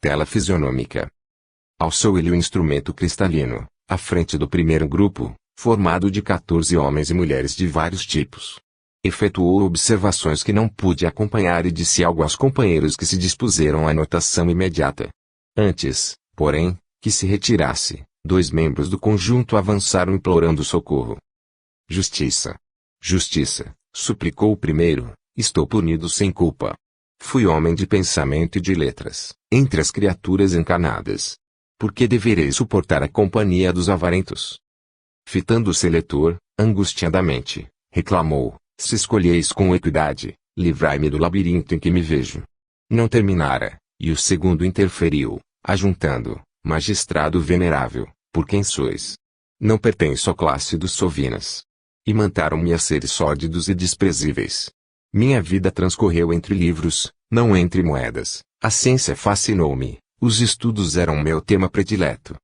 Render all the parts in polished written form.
Tela fisionômica. Alçou ele o instrumento cristalino, à frente do primeiro grupo, formado de 14 homens e mulheres de vários tipos. Efetuou observações que não pude acompanhar e disse algo aos companheiros que se dispuseram à anotação imediata. Antes, porém, que se retirasse, 2 membros do conjunto avançaram implorando socorro. Justiça! Justiça! Suplicou o primeiro, estou punido sem culpa. Fui homem de pensamento e de letras, entre as criaturas encarnadas. Por que deverei suportar a companhia dos avarentos? Fitando o seletor, angustiadamente, reclamou, se escolheis com equidade, livrai-me do labirinto em que me vejo. Não terminara, e o segundo interferiu, ajuntando, magistrado venerável, por quem sois? Não pertenço à classe dos sovinas. Imantaram-me a seres sórdidos e desprezíveis. Minha vida transcorreu entre livros, não entre moedas. A ciência fascinou-me, os estudos eram meu tema predileto.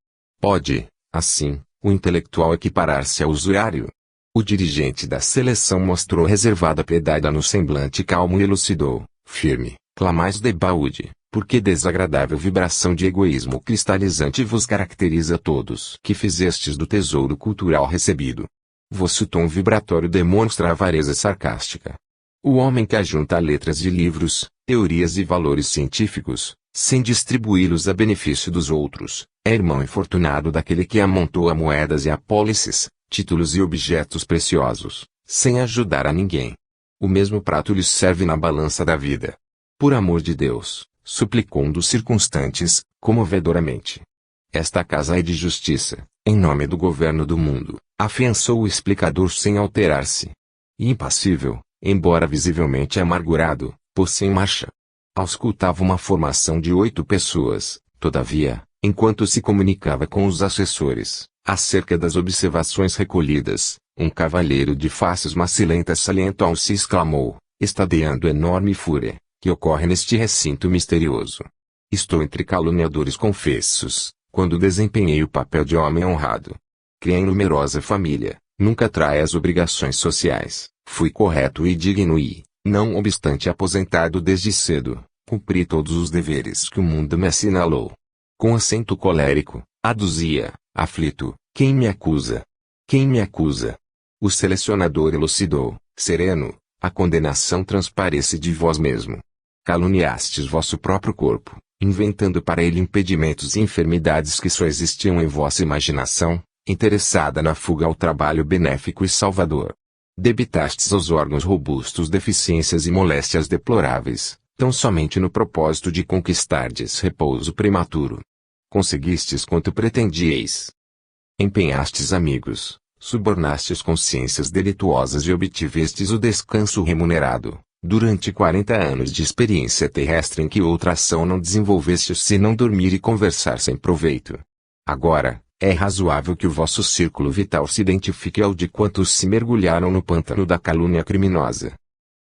Pode, assim, o intelectual equiparar-se ao usurário? O dirigente da seleção mostrou reservada piedade no semblante calmo e elucidou, firme, clamais de baúde, porque desagradável vibração de egoísmo cristalizante vos caracteriza todos que fizestes do tesouro cultural recebido. Vosso tom vibratório demonstra avareza sarcástica. O homem que ajunta letras de livros, teorias e valores científicos, sem distribuí-los a benefício dos outros, é irmão infortunado daquele que amontoa moedas e apólices, títulos e objetos preciosos, sem ajudar a ninguém. O mesmo prato lhes serve na balança da vida. Por amor de Deus, suplicou um dos circunstantes, comovedoramente. Esta casa é de justiça, em nome do governo do mundo, afiançou o explicador sem alterar-se. E impassível, embora visivelmente amargurado, pôs-se em marcha. Auscultava uma formação de 8 pessoas, todavia, enquanto se comunicava com os assessores, acerca das observações recolhidas, um cavalheiro de faces macilentas salientou-se e exclamou, estadeando enorme fúria, que ocorre neste recinto misterioso. Estou entre caluniadores confessos, quando desempenhei o papel de homem honrado. Criei em numerosa família, nunca trai as obrigações sociais, fui correto e digno e, não obstante aposentado desde cedo, cumpri todos os deveres que o mundo me assinalou. Com acento colérico, aduzia, aflito, quem me acusa? Quem me acusa? O selecionador elucidou, sereno, a condenação transparece de vós mesmo. Caluniastes vosso próprio corpo, inventando para ele impedimentos e enfermidades que só existiam em vossa imaginação, interessada na fuga ao trabalho benéfico e salvador. Debitastes aos órgãos robustos deficiências e moléstias deploráveis, tão somente no propósito de conquistardes repouso prematuro. Conseguistes quanto pretendieis. Empenhastes amigos, subornastes consciências delituosas e obtivestes o descanso remunerado, durante 40 anos de experiência terrestre em que outra ação não desenvolvestes senão dormir e conversar sem proveito. Agora, é razoável que o vosso círculo vital se identifique ao de quantos se mergulharam no pântano da calúnia criminosa.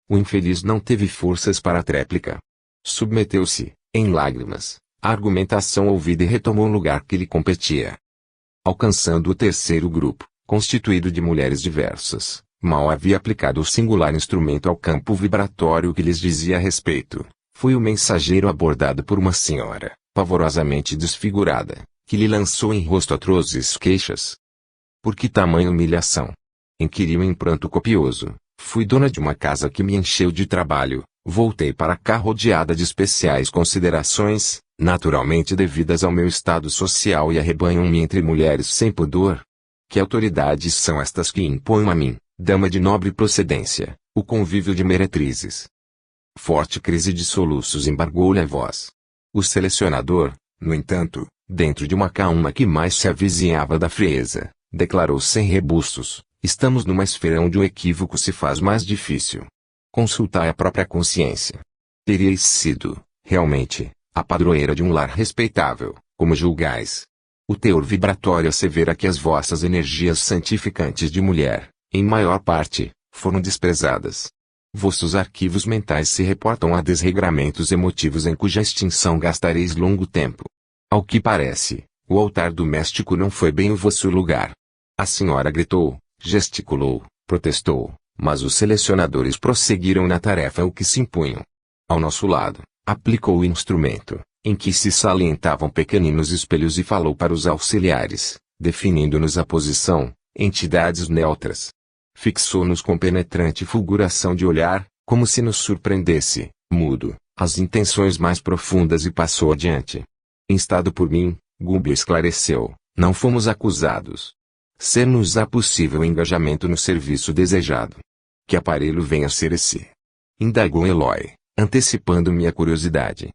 O infeliz não teve forças para a tréplica. Submeteu-se, em lágrimas, à argumentação ouvida e retomou o lugar que lhe competia. Alcançando o terceiro grupo, constituído de mulheres diversas, mal havia aplicado o singular instrumento ao campo vibratório que lhes dizia respeito, foi o mensageiro abordado por uma senhora, pavorosamente desfigurada, que lhe lançou em rosto atrozes queixas. Por que tamanha humilhação? Inquiriu em pranto copioso. Fui dona de uma casa que me encheu de trabalho, voltei para cá rodeada de especiais considerações, naturalmente devidas ao meu estado social e arrebanham-me entre mulheres sem pudor. Que autoridades são estas que impõem a mim, dama de nobre procedência, o convívio de meretrizes? Forte crise de soluços embargou-lhe a voz. O selecionador, no entanto, dentro de uma calma que mais se avizinhava da frieza, declarou sem rebustos, estamos numa esfera onde o equívoco se faz mais difícil. Consultai a própria consciência. Teríeis sido, realmente, a padroeira de um lar respeitável, como julgais. O teor vibratório assevera que as vossas energias santificantes de mulher, em maior parte, foram desprezadas. Vossos arquivos mentais se reportam a desregramentos emotivos em cuja extinção gastareis longo tempo. Ao que parece, o altar doméstico não foi bem o vosso lugar. A senhora gritou, gesticulou, protestou, mas os selecionadores prosseguiram na tarefa o que se impunham. Ao nosso lado, aplicou o instrumento, em que se salientavam pequeninos espelhos e falou para os auxiliares, definindo-nos a posição, entidades neutras. Fixou-nos com penetrante fulguração de olhar, como se nos surpreendesse, mudo, as intenções mais profundas e passou adiante. Instado por mim, Gubbio esclareceu, não fomos acusados. Ser-nos-á possível engajamento no serviço desejado. Que aparelho vem a ser esse? Indagou Eloy, antecipando minha curiosidade.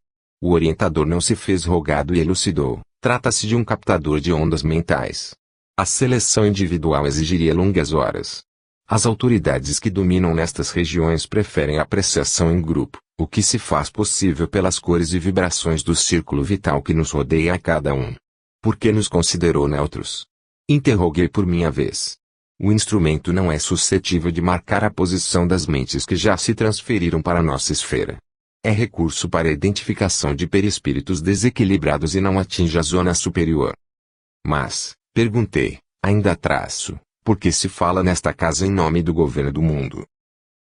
O orientador não se fez rogado e elucidou, trata-se de um captador de ondas mentais. A seleção individual exigiria longas horas. As autoridades que dominam nestas regiões preferem a apreciação em grupo, o que se faz possível pelas cores e vibrações do círculo vital que nos rodeia a cada um. Por que nos considerou neutros? Interroguei por minha vez. O instrumento não é suscetível de marcar a posição das mentes que já se transferiram para a nossa esfera. É recurso para a identificação de perispíritos desequilibrados e não atinge a zona superior. Mas, perguntei, ainda traço, por que se fala nesta casa em nome do governo do mundo?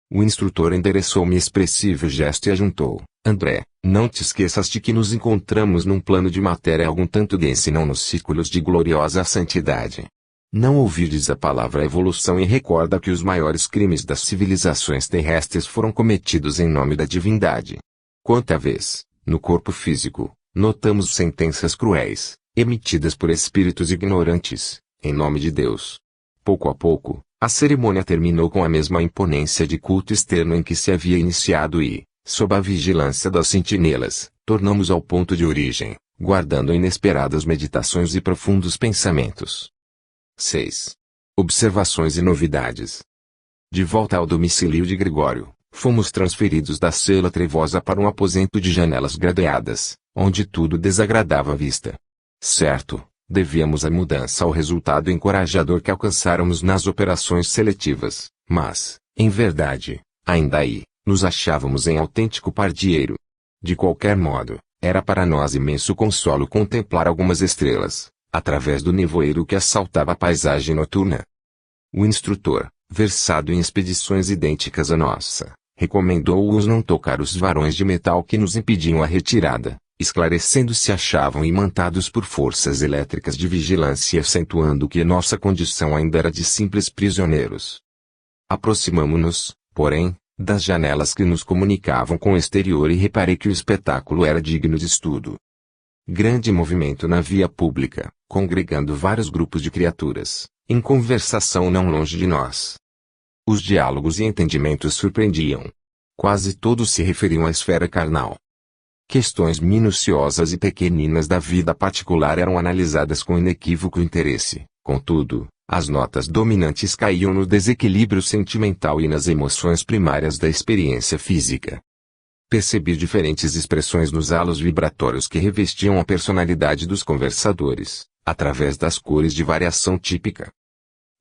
O instrutor endereçou-me expressivo gesto e ajuntou, André, não te esqueças de que nos encontramos num plano de matéria algum tanto denso e não nos círculos de gloriosa santidade. Não ouvides a palavra evolução e recorda que os maiores crimes das civilizações terrestres foram cometidos em nome da divindade. Quanta vez, no corpo físico, notamos sentenças cruéis, emitidas por espíritos ignorantes, em nome de Deus. Pouco a pouco, a cerimônia terminou com a mesma imponência de culto externo em que se havia iniciado e, sob a vigilância das sentinelas, tornamos ao ponto de origem, guardando inesperadas meditações e profundos pensamentos. 6. Observações e novidades. De volta ao domicílio de Gregório, fomos transferidos da cela trevosa para um aposento de janelas gradeadas, onde tudo desagradava a vista. Certo, devíamos a mudança ao resultado encorajador que alcançáramos nas operações seletivas, mas, em verdade, ainda aí, nos achávamos em autêntico pardieiro. De qualquer modo, era para nós imenso consolo contemplar algumas estrelas, através do nevoeiro que assaltava a paisagem noturna. O instrutor, versado em expedições idênticas à nossa, recomendou-os não tocar os varões de metal que nos impediam a retirada, esclarecendo se achavam imantados por forças elétricas de vigilância e acentuando que nossa condição ainda era de simples prisioneiros. Aproximamo-nos, porém, das janelas que nos comunicavam com o exterior e reparei que o espetáculo era digno de estudo. Grande movimento na via pública, congregando vários grupos de criaturas, em conversação não longe de nós. Os diálogos e entendimentos surpreendiam. Quase todos se referiam à esfera carnal. Questões minuciosas e pequeninas da vida particular eram analisadas com inequívoco interesse, contudo, as notas dominantes caíam no desequilíbrio sentimental e nas emoções primárias da experiência física. Percebi diferentes expressões nos halos vibratórios que revestiam a personalidade dos conversadores, através das cores de variação típica.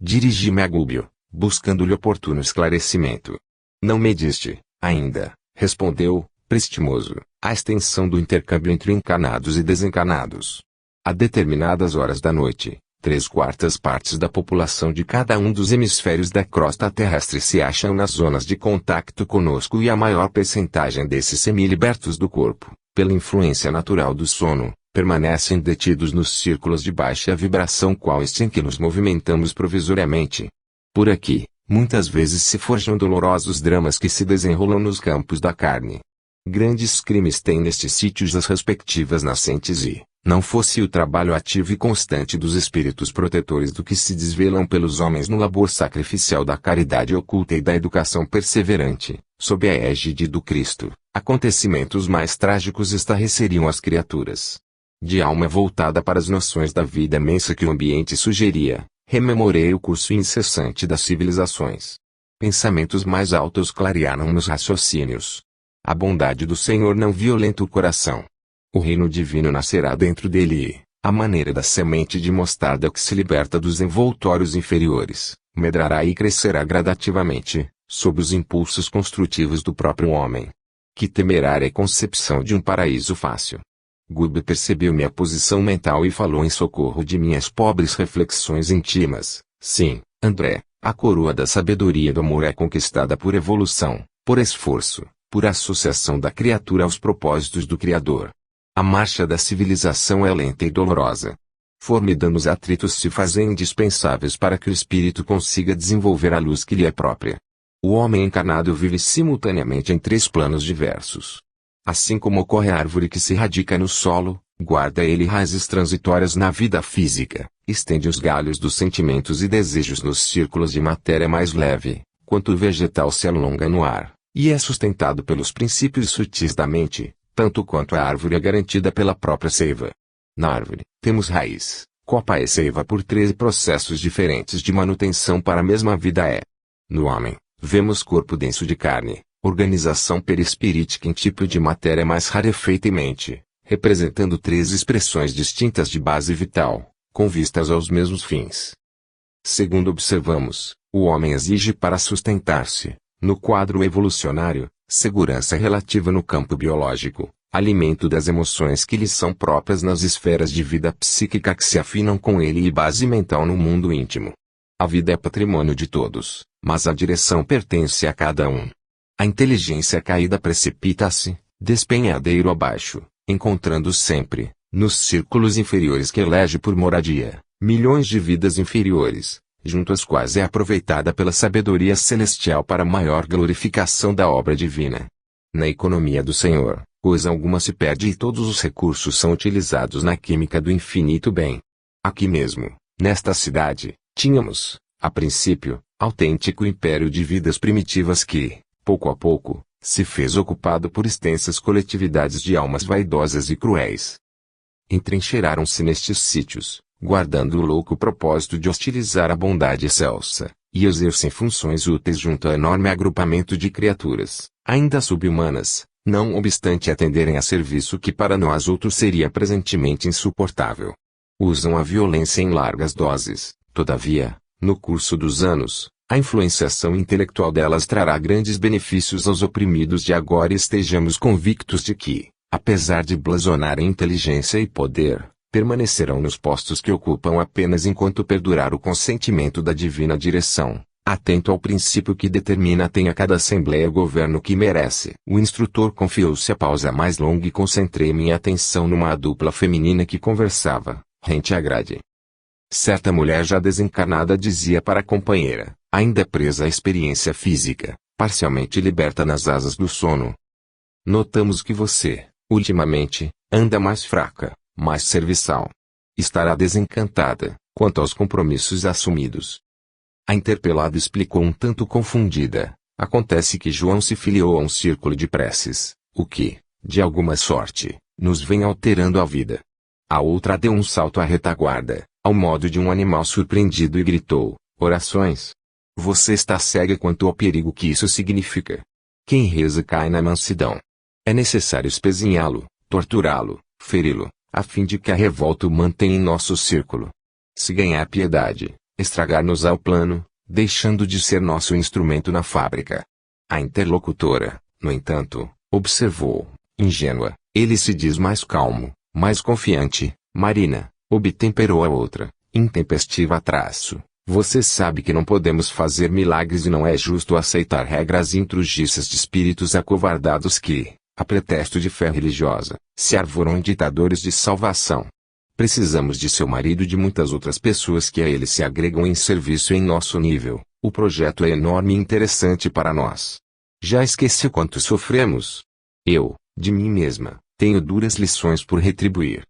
Dirigi-me a Gubbio, buscando-lhe oportuno esclarecimento. Não mediste, ainda, respondeu, prestimoso, a extensão do intercâmbio entre encanados e desencanados. A determinadas horas da noite, 3/4 partes da população de cada um dos hemisférios da crosta terrestre se acham nas zonas de contato conosco e a maior percentagem desses semilibertos do corpo, pela influência natural do sono, permanecem detidos nos círculos de baixa vibração qual este em que nos movimentamos provisoriamente. Por aqui, muitas vezes se forjam dolorosos dramas que se desenrolam nos campos da carne. Grandes crimes têm nestes sítios as respectivas nascentes e, não fosse o trabalho ativo e constante dos espíritos protetores do que se desvelam pelos homens no labor sacrificial da caridade oculta e da educação perseverante, sob a égide do Cristo, acontecimentos mais trágicos estarreceriam as criaturas. De alma voltada para as noções da vida mensa que o ambiente sugeria, rememorei o curso incessante das civilizações. Pensamentos mais altos clarearam nos raciocínios. A bondade do Senhor não violenta o coração. O reino divino nascerá dentro dele e, à maneira da semente de mostarda que se liberta dos envoltórios inferiores, medrará e crescerá gradativamente, sob os impulsos construtivos do próprio homem. Que temerária concepção de um paraíso fácil! Gubbio percebeu minha posição mental e falou em socorro de minhas pobres reflexões íntimas. Sim, André, a coroa da sabedoria e do amor é conquistada por evolução, por esforço, por associação da criatura aos propósitos do Criador. A marcha da civilização é lenta e dolorosa. Formidanos atritos se fazem indispensáveis para que o espírito consiga desenvolver a luz que lhe é própria. O homem encarnado vive simultaneamente em 3 planos diversos. Assim como ocorre a árvore que se radica no solo, guarda ele raízes transitórias na vida física, estende os galhos dos sentimentos e desejos nos círculos de matéria mais leve, quanto o vegetal se alonga no ar, e é sustentado pelos princípios sutis da mente, tanto quanto a árvore é garantida pela própria seiva. Na árvore, temos raiz, copa e seiva por 13 processos diferentes de manutenção para a mesma vida é. No homem, vemos corpo denso de carne, organização perispirítica em tipo de matéria mais rarefeita e mente, representando 3 expressões distintas de base vital, com vistas aos mesmos fins. Segundo observamos, o homem exige para sustentar-se, no quadro evolucionário, segurança relativa no campo biológico, alimento das emoções que lhe são próprias nas esferas de vida psíquica que se afinam com ele e base mental no mundo íntimo. A vida é patrimônio de todos, mas a direção pertence a cada um. A inteligência caída precipita-se, despenhadeiro abaixo, encontrando sempre, nos círculos inferiores que elege por moradia, milhões de vidas inferiores, junto às quais é aproveitada pela sabedoria celestial para maior glorificação da obra divina. Na economia do Senhor, coisa alguma se perde e todos os recursos são utilizados na química do infinito bem. Aqui mesmo, nesta cidade, tínhamos, a princípio, autêntico império de vidas primitivas que, pouco a pouco, se fez ocupado por extensas coletividades de almas vaidosas e cruéis. Entrincheiraram-se nestes sítios, guardando o louco propósito de hostilizar a bondade excelsa, e exercem funções úteis junto ao enorme agrupamento de criaturas, ainda sub-humanas, não obstante atenderem a serviço que para nós outros seria presentemente insuportável. Usam a violência em largas doses, todavia, no curso dos anos, a influenciação intelectual delas trará grandes benefícios aos oprimidos de agora e estejamos convictos de que, apesar de blasonarem inteligência e poder, permanecerão nos postos que ocupam apenas enquanto perdurar o consentimento da divina direção, atento ao princípio que determina tenha cada assembleia o governo que merece. O instrutor confiou-se a pausa mais longa e concentrei minha atenção numa dupla feminina que conversava, rente à grade. Certa mulher já desencarnada dizia para a companheira, ainda presa à experiência física, parcialmente liberta nas asas do sono: notamos que você, ultimamente, anda mais fraca, mais serviçal. Estará desencantada, quanto aos compromissos assumidos. A interpelada explicou um tanto confundida: acontece que João se filiou a um círculo de preces, o que, de alguma sorte, nos vem alterando a vida. A outra deu um salto à retaguarda, ao modo de um animal surpreendido e gritou: orações? Você está cega quanto ao perigo que isso significa. Quem reza cai na mansidão. É necessário espezinhá-lo, torturá-lo, feri-lo, a fim de que a revolta o mantenha em nosso círculo. Se ganhar piedade, estragar-nos ao plano, deixando de ser nosso instrumento na fábrica. A interlocutora, no entanto, observou, ingênua: ele se diz mais calmo, mais confiante. Marina, obtemperou a outra, intempestiva traço. Você sabe que não podemos fazer milagres e não é justo aceitar regras intrusiças de espíritos acovardados que, a pretexto de fé religiosa, se arvoram em ditadores de salvação. Precisamos de seu marido e de muitas outras pessoas que a ele se agregam em serviço em nosso nível. O projeto é enorme e interessante para nós. Já esqueci quanto sofremos? Eu, de mim mesma, tenho duras lições por retribuir.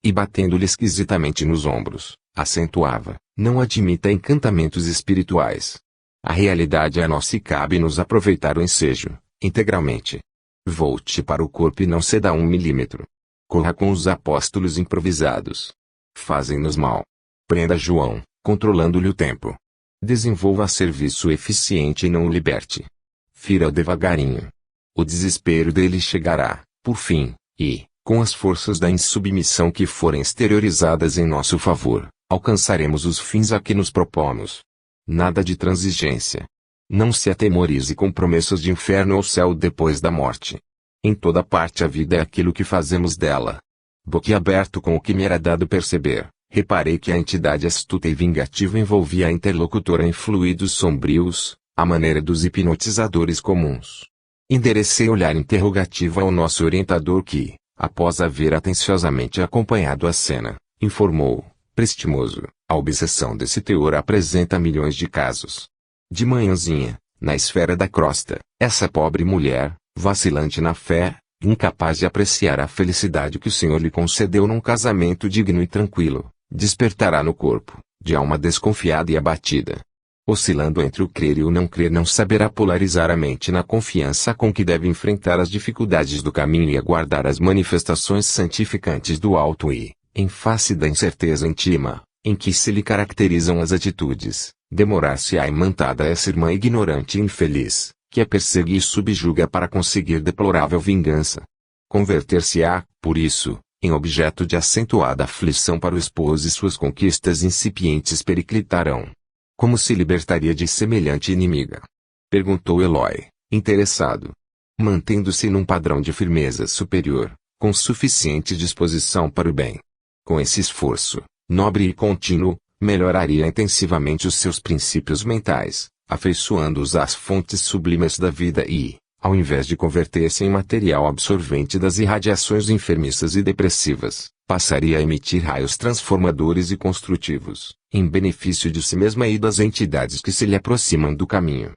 E batendo-lhe esquisitamente nos ombros, acentuava: não admita encantamentos espirituais. A realidade é nossa e cabe-nos aproveitar o ensejo, integralmente. Volte para o corpo e não ceda 1 milímetro. Corra com os apóstolos improvisados. Fazem-nos mal. Prenda João, controlando-lhe o tempo. Desenvolva serviço eficiente e não o liberte. Fira-o devagarinho. O desespero dele chegará, por fim, e, com as forças da insubmissão que forem exteriorizadas em nosso favor, alcançaremos os fins a que nos propomos. Nada de transigência. Não se atemorize com promessas de inferno ou céu depois da morte. Em toda parte a vida é aquilo que fazemos dela. Boquiaberto com o que me era dado perceber, reparei que a entidade astuta e vingativa envolvia a interlocutora em fluidos sombrios, à maneira dos hipnotizadores comuns. Enderecei olhar interrogativo ao nosso orientador que, após haver atenciosamente acompanhado a cena, informou, prestimoso, a obsessão desse teor apresenta milhões de casos. De manhãzinha, na esfera da crosta, essa pobre mulher, vacilante na fé, incapaz de apreciar a felicidade que o Senhor lhe concedeu num casamento digno e tranquilo, despertará no corpo, de alma desconfiada e abatida. Oscilando entre o crer e o não saberá polarizar a mente na confiança com que deve enfrentar as dificuldades do caminho e aguardar as manifestações santificantes do alto e, em face da incerteza íntima, em que se lhe caracterizam as atitudes, demorar-se-á imantada essa irmã ignorante e infeliz, que a persegue e subjuga para conseguir deplorável vingança. Converter-se-á, por isso, em objeto de acentuada aflição para o esposo e suas conquistas incipientes periclitarão. Como se libertaria de semelhante inimiga? Perguntou Eloy, interessado. Mantendo-se num padrão de firmeza superior, com suficiente disposição para o bem. Com esse esforço, nobre e contínuo, melhoraria intensivamente os seus princípios mentais, afeiçoando-os às fontes sublimes da vida e, ao invés de converter-se em material absorvente das irradiações enfermiças e depressivas, passaria a emitir raios transformadores e construtivos, em benefício de si mesma e das entidades que se lhe aproximam do caminho.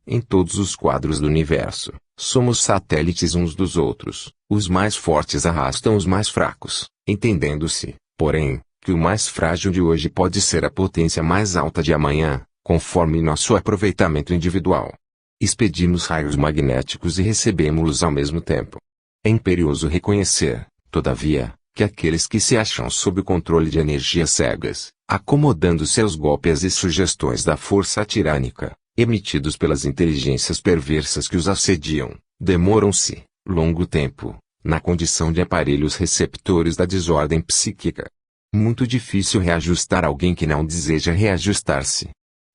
Em todos os quadros do universo, somos satélites uns dos outros, os mais fortes arrastam os mais fracos, entendendo-se, porém, que o mais frágil de hoje pode ser a potência mais alta de amanhã, conforme nosso aproveitamento individual. Expedimos raios magnéticos e recebemos-los ao mesmo tempo. É imperioso reconhecer, todavia, que aqueles que se acham sob o controle de energias cegas, acomodando-se aos golpes e sugestões da força tirânica, emitidos pelas inteligências perversas que os assediam, demoram-se, longo tempo, na condição de aparelhos receptores da desordem psíquica. Muito difícil reajustar alguém que não deseja reajustar-se.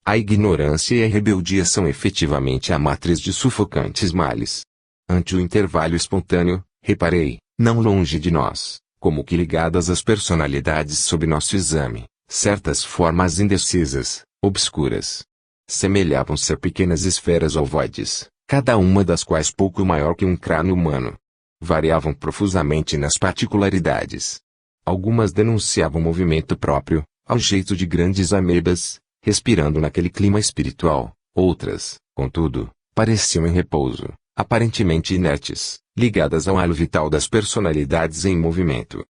A ignorância e a rebeldia são efetivamente a matriz de sufocantes males. Ante o intervalo espontâneo, reparei, não longe de nós, como que ligadas às personalidades sob nosso exame, certas formas indecisas, obscuras. Semelhavam-se a pequenas esferas ovoides, cada uma das quais pouco maior que um crânio humano. Variavam profusamente nas particularidades. Algumas denunciavam movimento próprio, ao jeito de grandes amebas, respirando naquele clima espiritual. Outras, contudo, pareciam em repouso, aparentemente inertes, ligadas ao halo vital das personalidades em movimento.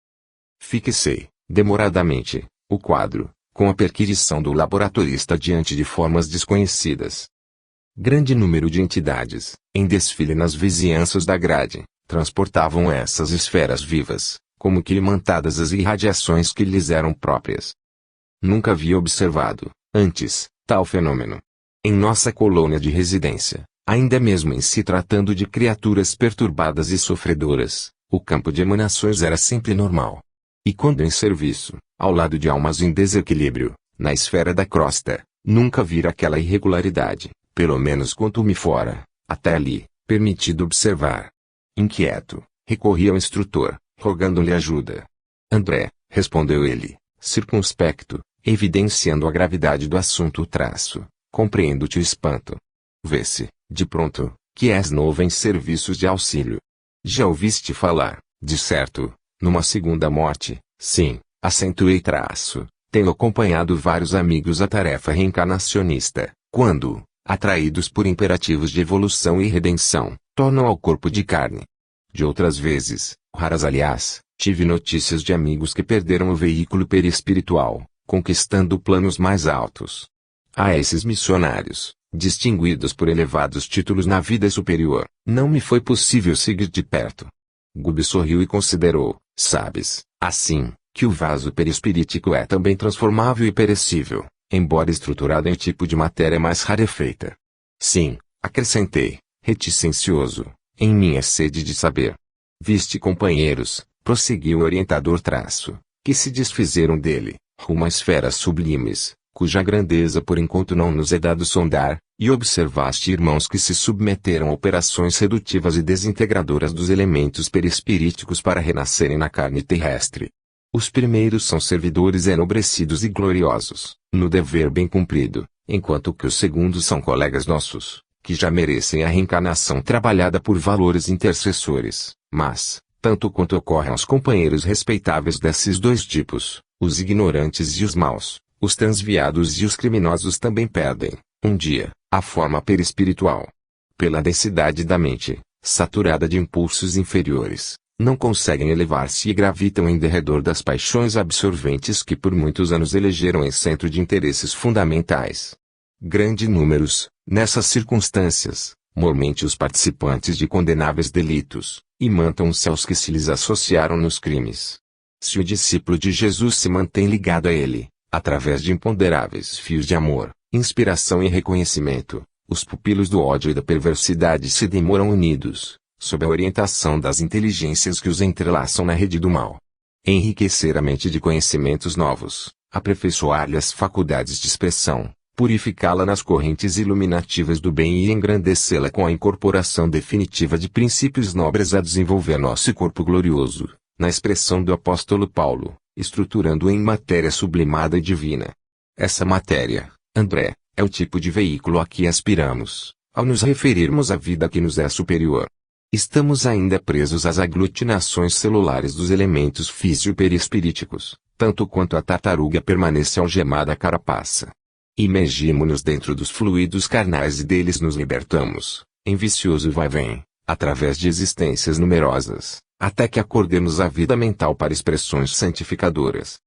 Fixei, demoradamente, o quadro, com a perquisição do laboratorista diante de formas desconhecidas. Grande número de entidades, em desfile nas vizinhanças da grade, transportavam essas esferas vivas, como que imantadas as irradiações que lhes eram próprias. Nunca havia observado, antes, tal fenômeno. Em nossa colônia de residência, ainda mesmo em se tratando de criaturas perturbadas e sofredoras, o campo de emanações era sempre normal. E quando em serviço, ao lado de almas em desequilíbrio, na esfera da crosta, nunca vira aquela irregularidade, pelo menos quanto me fora, até ali, permitido observar. Inquieto, recorri ao instrutor, rogando-lhe ajuda. André, respondeu ele, circunspecto, evidenciando a gravidade do assunto. Compreendo-te o espanto. Vê-se, de pronto, que és novo em serviços de auxílio. Já ouviste falar, de certo, numa segunda morte? Sim, acentuei. Tenho acompanhado vários amigos à tarefa reencarnacionista, quando, atraídos por imperativos de evolução e redenção, tornam ao corpo de carne. De outras vezes, raras aliás, tive notícias de amigos que perderam o veículo perispiritual, conquistando planos mais altos. A esses missionários, distinguidos por elevados títulos na vida superior, não me foi possível seguir de perto. Gubi sorriu e considerou, sabes, assim, que o vaso perispirítico é também transformável e perecível, embora estruturado em tipo de matéria mais rarefeita. Sim, acrescentei, reticencioso, em minha sede de saber. Viste companheiros, prosseguiu o orientador que se desfizeram dele, rumo a esferas sublimes, cuja grandeza por enquanto não nos é dado sondar, e observaste irmãos que se submeteram a operações redutivas e desintegradoras dos elementos perispiríticos para renascerem na carne terrestre. Os primeiros são servidores enobrecidos e gloriosos, no dever bem cumprido, enquanto que os segundos são colegas nossos, que já merecem a reencarnação trabalhada por valores intercessores, mas, tanto quanto ocorre aos companheiros respeitáveis desses dois tipos, os ignorantes e os maus, os transviados e os criminosos também perdem, um dia, a forma perispiritual. Pela densidade da mente, saturada de impulsos inferiores, não conseguem elevar-se e gravitam em derredor das paixões absorventes que por muitos anos elegeram em centro de interesses fundamentais. Grande números, nessas circunstâncias, mormente os participantes de condenáveis delitos, imantam-se aos que se lhes associaram nos crimes. Se o discípulo de Jesus se mantém ligado a ele, através de imponderáveis fios de amor, inspiração e reconhecimento, os pupilos do ódio e da perversidade se demoram unidos, sob a orientação das inteligências que os entrelaçam na rede do mal. Enriquecer a mente de conhecimentos novos, aperfeiçoar-lhe as faculdades de expressão, purificá-la nas correntes iluminativas do bem e engrandecê-la com a incorporação definitiva de princípios nobres a desenvolver nosso corpo glorioso, na expressão do apóstolo Paulo, estruturando em matéria sublimada e divina. Essa matéria, André, é o tipo de veículo a que aspiramos, ao nos referirmos à vida que nos é superior. Estamos ainda presos às aglutinações celulares dos elementos físio-perispiríticos, tanto quanto a tartaruga permanece algemada à carapaça. Imergimo-nos dentro dos fluidos carnais e deles nos libertamos, em vicioso vai-vem, através de existências numerosas, até que acordemos a vida mental para expressões santificadoras.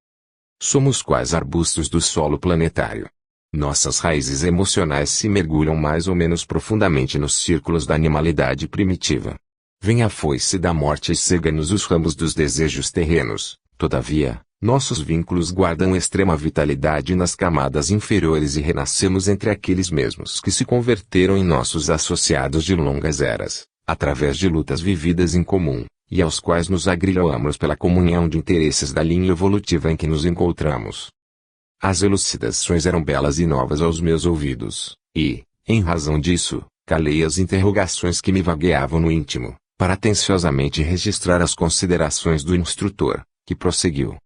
Somos quais arbustos do solo planetário. Nossas raízes emocionais se mergulham mais ou menos profundamente nos círculos da animalidade primitiva. Vem a foice da morte e cega-nos os ramos dos desejos terrenos, todavia, nossos vínculos guardam extrema vitalidade nas camadas inferiores e renascemos entre aqueles mesmos que se converteram em nossos associados de longas eras, através de lutas vividas em comum, e aos quais nos agrilhoamos pela comunhão de interesses da linha evolutiva em que nos encontramos. As elucidações eram belas e novas aos meus ouvidos, e, em razão disso, calei as interrogações que me vagueavam no íntimo, para atenciosamente registrar as considerações do instrutor, que prosseguiu.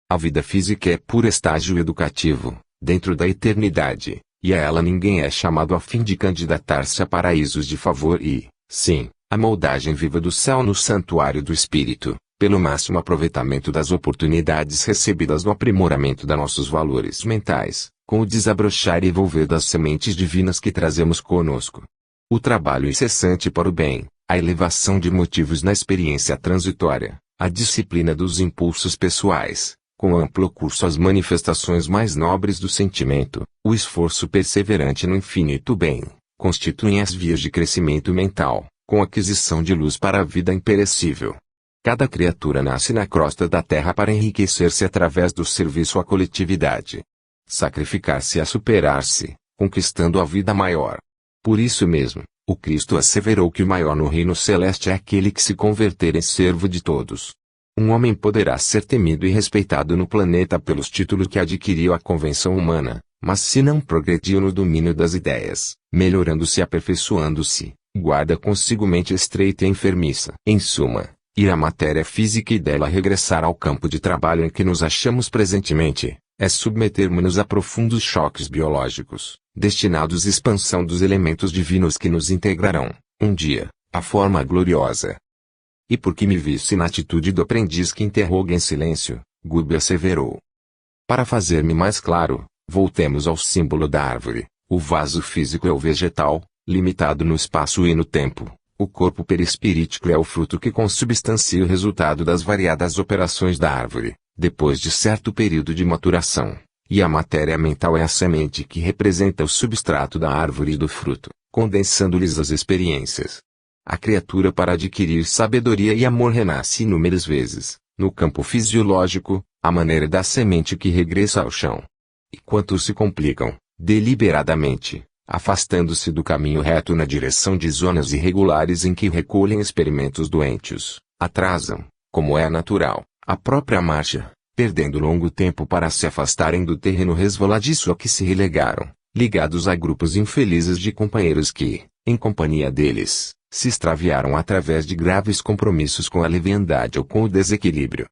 A vida física é puro estágio educativo, dentro da eternidade, e a ela ninguém é chamado a fim de candidatar-se a paraísos de favor e, sim, a moldagem viva do céu no santuário do espírito, pelo máximo aproveitamento das oportunidades recebidas no aprimoramento de nossos valores mentais, com o desabrochar e evolver das sementes divinas que trazemos conosco. O trabalho incessante para o bem, a elevação de motivos na experiência transitória, a disciplina dos impulsos pessoais, com amplo curso às manifestações mais nobres do sentimento, o esforço perseverante no infinito bem, constituem as vias de crescimento mental, com aquisição de luz para a vida imperecível. Cada criatura nasce na crosta da terra para enriquecer-se através do serviço à coletividade. Sacrificar-se a superar-se, conquistando a vida maior. Por isso mesmo, o Cristo asseverou que o maior no reino celeste é aquele que se converter em servo de todos. Um homem poderá ser temido e respeitado no planeta pelos títulos que adquiriu à convenção humana, mas se não progrediu no domínio das ideias, melhorando-se e aperfeiçoando-se, guarda consigo mente estreita e enfermiça. Em suma, ir à matéria física e dela regressar ao campo de trabalho em que nos achamos presentemente, é submetermos-nos a profundos choques biológicos, destinados à expansão dos elementos divinos que nos integrarão, um dia, a forma gloriosa. E porque me visse na atitude do aprendiz que interroga em silêncio, Gubbio asseverou. Para fazer-me mais claro, voltemos ao símbolo da árvore. O vaso físico é o vegetal, limitado no espaço e no tempo. O corpo perispirítico é o fruto que consubstancia o resultado das variadas operações da árvore, depois de certo período de maturação, e a matéria mental é a semente que representa o substrato da árvore e do fruto, condensando-lhes as experiências. A criatura para adquirir sabedoria e amor renasce inúmeras vezes, no campo fisiológico, à maneira da semente que regressa ao chão. E quantos se complicam, deliberadamente, afastando-se do caminho reto na direção de zonas irregulares em que recolhem experimentos doentios, atrasam, como é natural, a própria marcha, perdendo longo tempo para se afastarem do terreno resvaladiço a que se relegaram, ligados a grupos infelizes de companheiros que, em companhia deles, se extraviaram através de graves compromissos com a leviandade ou com o desequilíbrio.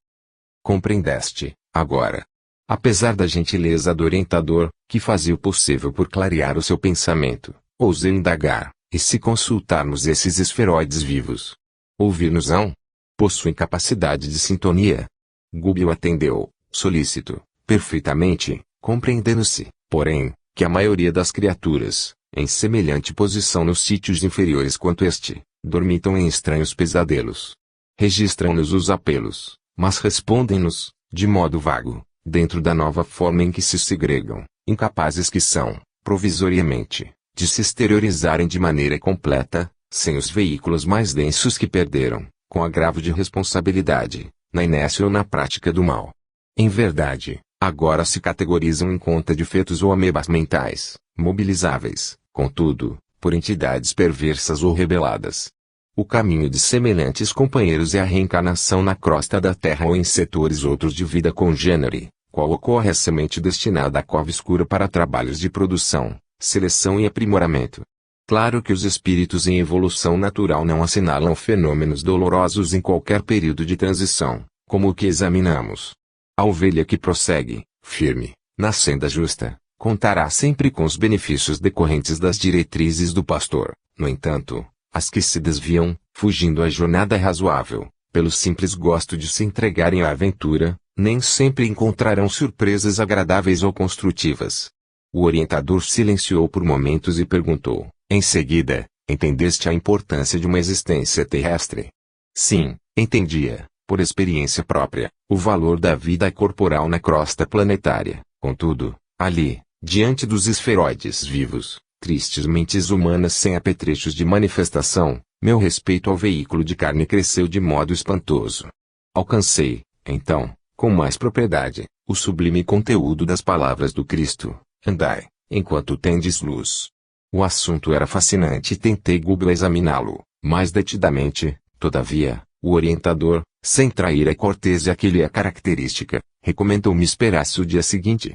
Compreendeste, agora? Apesar da gentileza do orientador, que fazia o possível por clarear o seu pensamento, ousei indagar, e se consultarmos esses esferoides vivos? Ouvir-nos-ão? Possuem capacidade de sintonia. Gubbio atendeu, solícito, perfeitamente, compreendendo-se, porém, que a maioria das criaturas, em semelhante posição nos sítios inferiores quanto este, dormitam em estranhos pesadelos. Registram-nos os apelos, mas respondem-nos, de modo vago, dentro da nova forma em que se segregam, incapazes que são, provisoriamente, de se exteriorizarem de maneira completa, sem os veículos mais densos que perderam, com agravo de responsabilidade, na inércia ou na prática do mal. Em verdade, agora se categorizam em conta de fetos ou amebas mentais, mobilizáveis, contudo, por entidades perversas ou rebeladas. O caminho de semelhantes companheiros é a reencarnação na crosta da terra ou em setores outros de vida congênere, qual ocorre a semente destinada à cova escura para trabalhos de produção, seleção e aprimoramento. Claro que os espíritos em evolução natural não assinalam fenômenos dolorosos em qualquer período de transição, como o que examinamos. A ovelha que prossegue, firme, na senda justa, contará sempre com os benefícios decorrentes das diretrizes do pastor. No entanto, as que se desviam, fugindo à jornada razoável, pelo simples gosto de se entregarem à aventura, nem sempre encontrarão surpresas agradáveis ou construtivas. O orientador silenciou por momentos e perguntou, em seguida, entendeste a importância de uma existência terrestre? Sim, entendia, por experiência própria, o valor da vida corporal na crosta planetária. Contudo, ali, diante dos esferoides vivos, tristes mentes humanas sem apetrechos de manifestação, meu respeito ao veículo de carne cresceu de modo espantoso. Alcancei, então, com mais propriedade, o sublime conteúdo das palavras do Cristo: andai, enquanto tendes luz. O assunto era fascinante e tentei examiná-lo, mais detidamente. Todavia, o orientador, sem trair a cortesia que lhe é característica, recomendou-me esperasse o dia seguinte.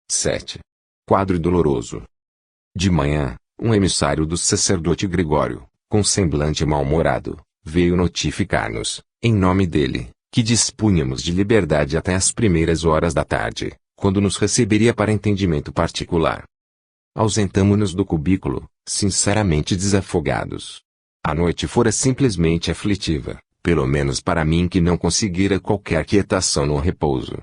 7. Quadro doloroso. De manhã, um emissário do sacerdote Gregório, com semblante mal-humorado, veio notificar-nos, em nome dele, que dispunhamos de liberdade até as primeiras horas da tarde, quando nos receberia para entendimento particular. Ausentamo-nos do cubículo, sinceramente desafogados. A noite fora simplesmente aflitiva, pelo menos para mim que não conseguira qualquer quietação no repouso.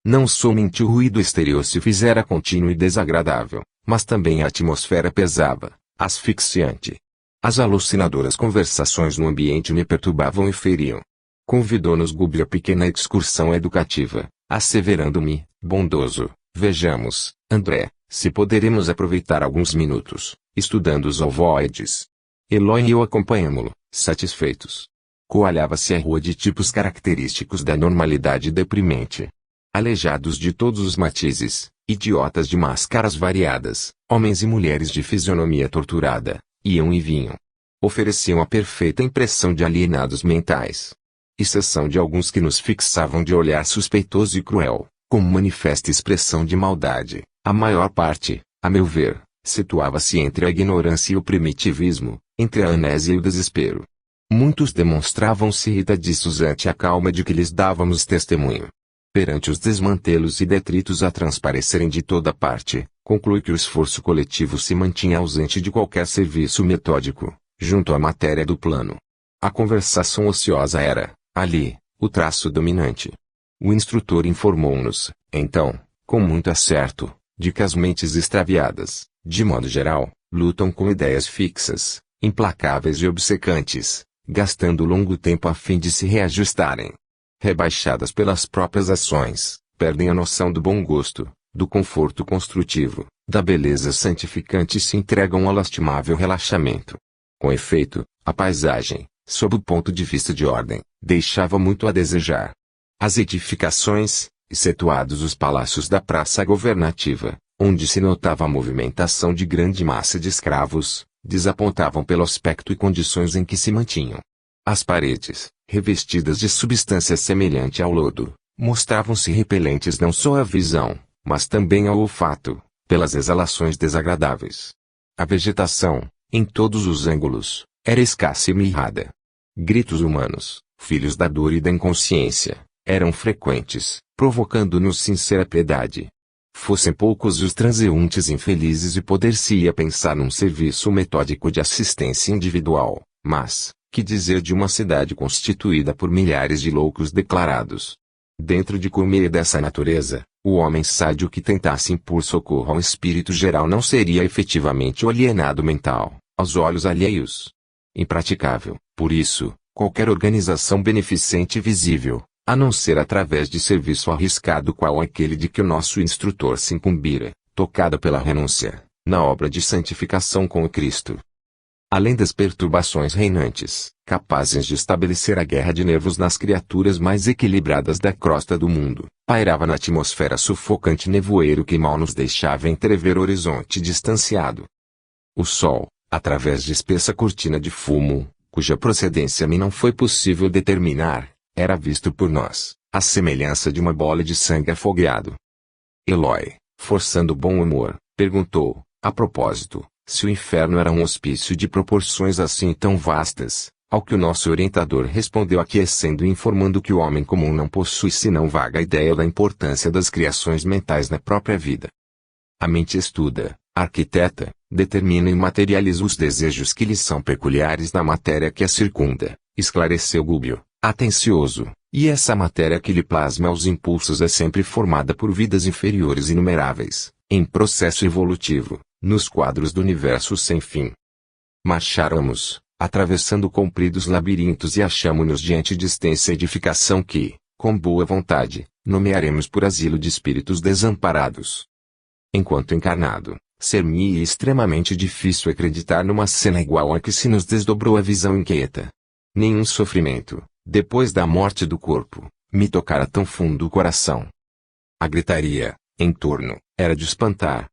Não somente o ruído exterior se fizera contínuo e desagradável, mas também a atmosfera pesava, asfixiante. As alucinadoras conversações no ambiente me perturbavam e feriam. Convidou-nos Gubbio a pequena excursão educativa, asseverando-me, bondoso, vejamos, André, se poderemos aproveitar alguns minutos, estudando os ovoides. Eloy e eu acompanhámo-lo, satisfeitos. Coalhava-se a rua de tipos característicos da normalidade deprimente. Aleijados de todos os matizes, idiotas de máscaras variadas, homens e mulheres de fisionomia torturada, iam e vinham. Ofereciam a perfeita impressão de alienados mentais. Exceção de alguns que nos fixavam de olhar suspeitoso e cruel, com manifesta expressão de maldade, a maior parte, a meu ver, situava-se entre a ignorância e o primitivismo, entre a amnésia e o desespero. Muitos demonstravam-se irritadiços ante a calma de que lhes dávamos testemunho. Perante os desmantelos e detritos a transparecerem de toda parte, conclui que o esforço coletivo se mantinha ausente de qualquer serviço metódico, junto à matéria do plano. A conversação ociosa era, ali, o traço dominante. O instrutor informou-nos, então, com muito acerto, de que as mentes extraviadas, de modo geral, lutam com ideias fixas, implacáveis e obcecantes, gastando longo tempo a fim de se reajustarem. Rebaixadas pelas próprias ações, perdem a noção do bom gosto, do conforto construtivo, da beleza santificante e se entregam ao lastimável relaxamento. Com efeito, a paisagem, sob o ponto de vista de ordem, deixava muito a desejar. As edificações, excetuados os palácios da praça governativa, onde se notava a movimentação de grande massa de escravos, desapontavam pelo aspecto e condições em que se mantinham. As paredes, revestidas de substância semelhante ao lodo, mostravam-se repelentes não só à visão, mas também ao olfato, pelas exalações desagradáveis. A vegetação, em todos os ângulos, era escassa e mirrada. Gritos humanos, filhos da dor e da inconsciência, eram frequentes, provocando-nos sincera piedade. Fossem poucos os transeuntes infelizes e poder-se-ia pensar num serviço metódico de assistência individual, mas, Que dizer de uma cidade constituída por milhares de loucos declarados? Dentro de comer dessa natureza, o homem sádio que tentasse impor socorro ao espírito geral não seria efetivamente o alienado mental, aos olhos alheios. Impraticável, por isso, qualquer organização beneficente visível, a não ser através de serviço arriscado qual aquele de que o nosso instrutor se incumbira, tocada pela renúncia, na obra de santificação com o Cristo. Além das perturbações reinantes, capazes de estabelecer a guerra de nervos nas criaturas mais equilibradas da crosta do mundo, pairava na atmosfera sufocante nevoeiro que mal nos deixava entrever o horizonte distanciado. O sol, através de espessa cortina de fumo, cuja procedência me não foi possível determinar, era visto por nós, à semelhança de uma bola de sangue afogueado. Eloy, forçando bom humor, perguntou, a propósito, se o inferno era um hospício de proporções assim tão vastas, ao que o nosso orientador respondeu aquecendo e informando que o homem comum não possui senão vaga ideia da importância das criações mentais na própria vida. A mente estuda, arquiteta, determina e materializa os desejos que lhe são peculiares na matéria que a circunda, esclareceu Gubbio, atencioso, e essa matéria que lhe plasma os impulsos é sempre formada por vidas inferiores inumeráveis, em processo evolutivo, nos quadros do universo sem fim. Marcháramos, atravessando compridos labirintos e achamo-nos diante de extensa edificação que, com boa vontade, nomearemos por asilo de espíritos desamparados. Enquanto encarnado, ser-me extremamente difícil acreditar numa cena igual a que se nos desdobrou a visão inquieta. Nenhum sofrimento, depois da morte do corpo, me tocara tão fundo o coração. A gritaria, em torno, era de espantar.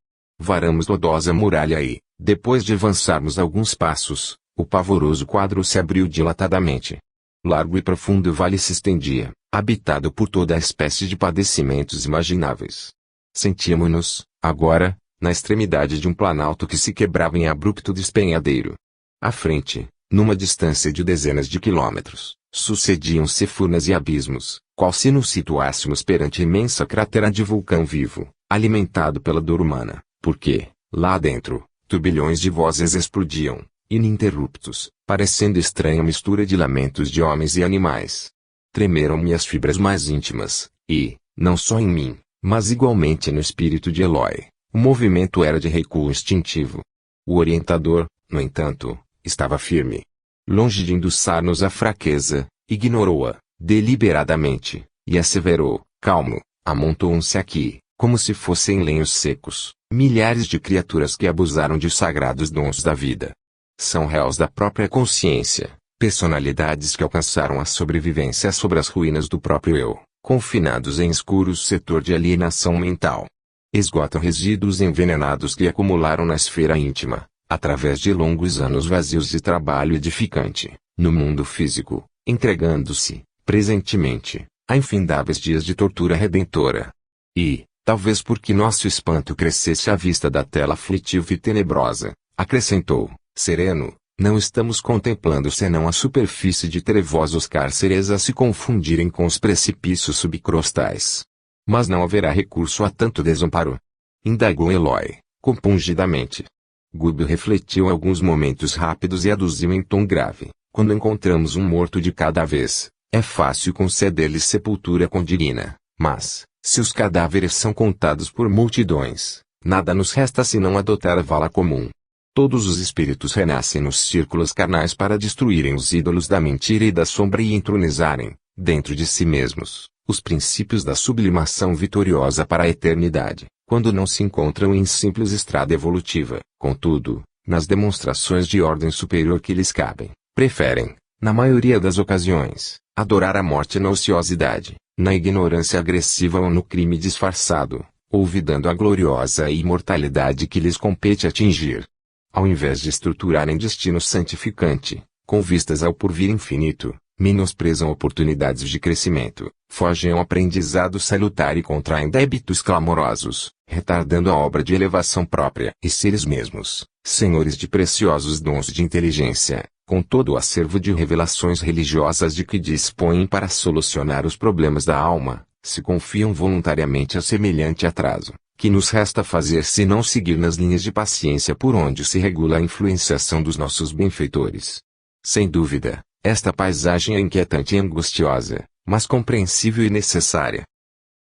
Varamos lodosa muralha e, depois de avançarmos alguns passos, o pavoroso quadro se abriu dilatadamente. Largo e profundo vale se estendia, habitado por toda a espécie de padecimentos imagináveis. Sentíamo-nos, agora, na extremidade de um planalto que se quebrava em abrupto despenhadeiro. À frente, numa distância de dezenas de quilômetros, sucediam-se furnas e abismos, qual se nos situássemos perante imensa cratera de vulcão vivo, alimentado pela dor humana. Porque, lá dentro, turbilhões de vozes explodiam, ininterruptos, parecendo estranha mistura de lamentos de homens e animais. Tremeram-me as fibras mais íntimas, e, não só em mim, mas igualmente no espírito de Eloy, o movimento era de recuo instintivo. O orientador, no entanto, estava firme. Longe de endossar-nos a fraqueza, ignorou-a, deliberadamente, e asseverou, calmo, amontoam-se aqui, como se fossem lenhos secos, milhares de criaturas que abusaram de sagrados dons da vida. São réus da própria consciência, personalidades que alcançaram a sobrevivência sobre as ruínas do próprio eu, confinados em escuro setor de alienação mental. Esgotam resíduos envenenados que acumularam na esfera íntima, através de longos anos vazios de trabalho edificante, no mundo físico, entregando-se, presentemente, a infindáveis dias de tortura redentora. E, talvez porque nosso espanto crescesse à vista da tela aflitiva e tenebrosa, acrescentou, sereno, não estamos contemplando senão a superfície de trevosos cárceres a se confundirem com os precipícios subcrostais. Mas não haverá recurso a tanto desamparo? Indagou Eloy, compungidamente. Gubbio refletiu alguns momentos rápidos e aduziu em tom grave, quando encontramos um morto de cada vez, é fácil conceder-lhe sepultura condigna, mas, se os cadáveres são contados por multidões, nada nos resta senão adotar a vala comum. Todos os espíritos renascem nos círculos carnais para destruírem os ídolos da mentira e da sombra e entronizarem, dentro de si mesmos, os princípios da sublimação vitoriosa para a eternidade, quando não se encontram em simples estrada evolutiva. Contudo, nas demonstrações de ordem superior que lhes cabem, preferem, na maioria das ocasiões, adorar a morte na ociosidade, na ignorância agressiva ou no crime disfarçado, olvidando a gloriosa imortalidade que lhes compete atingir. Ao invés de estruturarem destino santificante, com vistas ao porvir infinito, menosprezam oportunidades de crescimento, fogem ao aprendizado salutar e contraem débitos clamorosos, retardando a obra de elevação própria. E seres mesmos, senhores de preciosos dons de inteligência, com todo o acervo de revelações religiosas de que dispõem para solucionar os problemas da alma, se confiam voluntariamente a semelhante atraso. Que nos resta fazer senão seguir nas linhas de paciência por onde se regula a influenciação dos nossos benfeitores? Sem dúvida, Esta paisagem é inquietante e angustiosa, mas compreensível e necessária.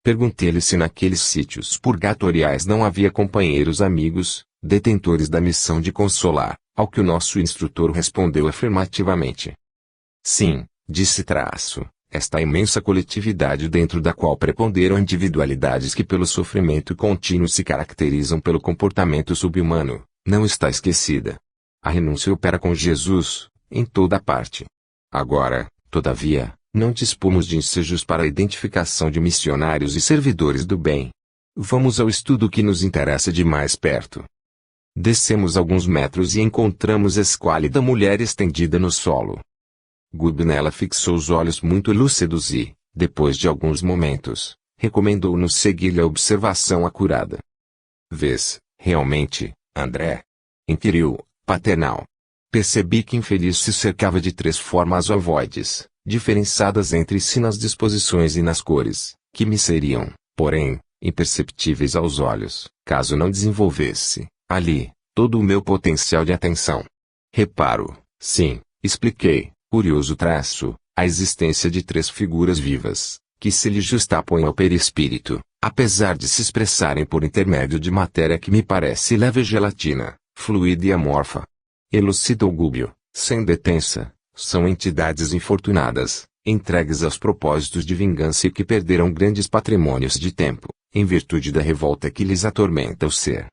Perguntei-lhe se naqueles sítios purgatoriais não havia companheiros amigos, detentores da missão de consolar, ao que o nosso instrutor respondeu afirmativamente. Sim, disse Traço, esta imensa coletividade dentro da qual preponderam individualidades que pelo sofrimento contínuo se caracterizam pelo comportamento subhumano, não está esquecida. A renúncia opera com Jesus, em toda parte. Agora, todavia, não dispomos de ensejos para a identificação de missionários e servidores do bem. Vamos ao estudo que nos interessa de mais perto. Descemos alguns metros e encontramos esquálida mulher estendida no solo. Gubnela fixou os olhos muito lúcidos e, depois de alguns momentos, recomendou-nos seguir-lhe a observação acurada. Vês, realmente, André? Inquiriu, paternal. Percebi que infeliz se cercava de 3 formas ovoides, diferenciadas entre si nas disposições e nas cores, que me seriam, porém, imperceptíveis aos olhos, caso não desenvolvesse, ali, todo o meu potencial de atenção. Reparo, sim, expliquei, curioso traço, a existência de 3 figuras vivas, que se lhe justapõem ao perispírito, apesar de se expressarem por intermédio de matéria que me parece leve gelatina, fluida e amorfa. Elucidou Gúbio, sem detença, são entidades infortunadas, entregues aos propósitos de vingança e que perderam grandes patrimônios de tempo, em virtude da revolta que lhes atormenta o ser.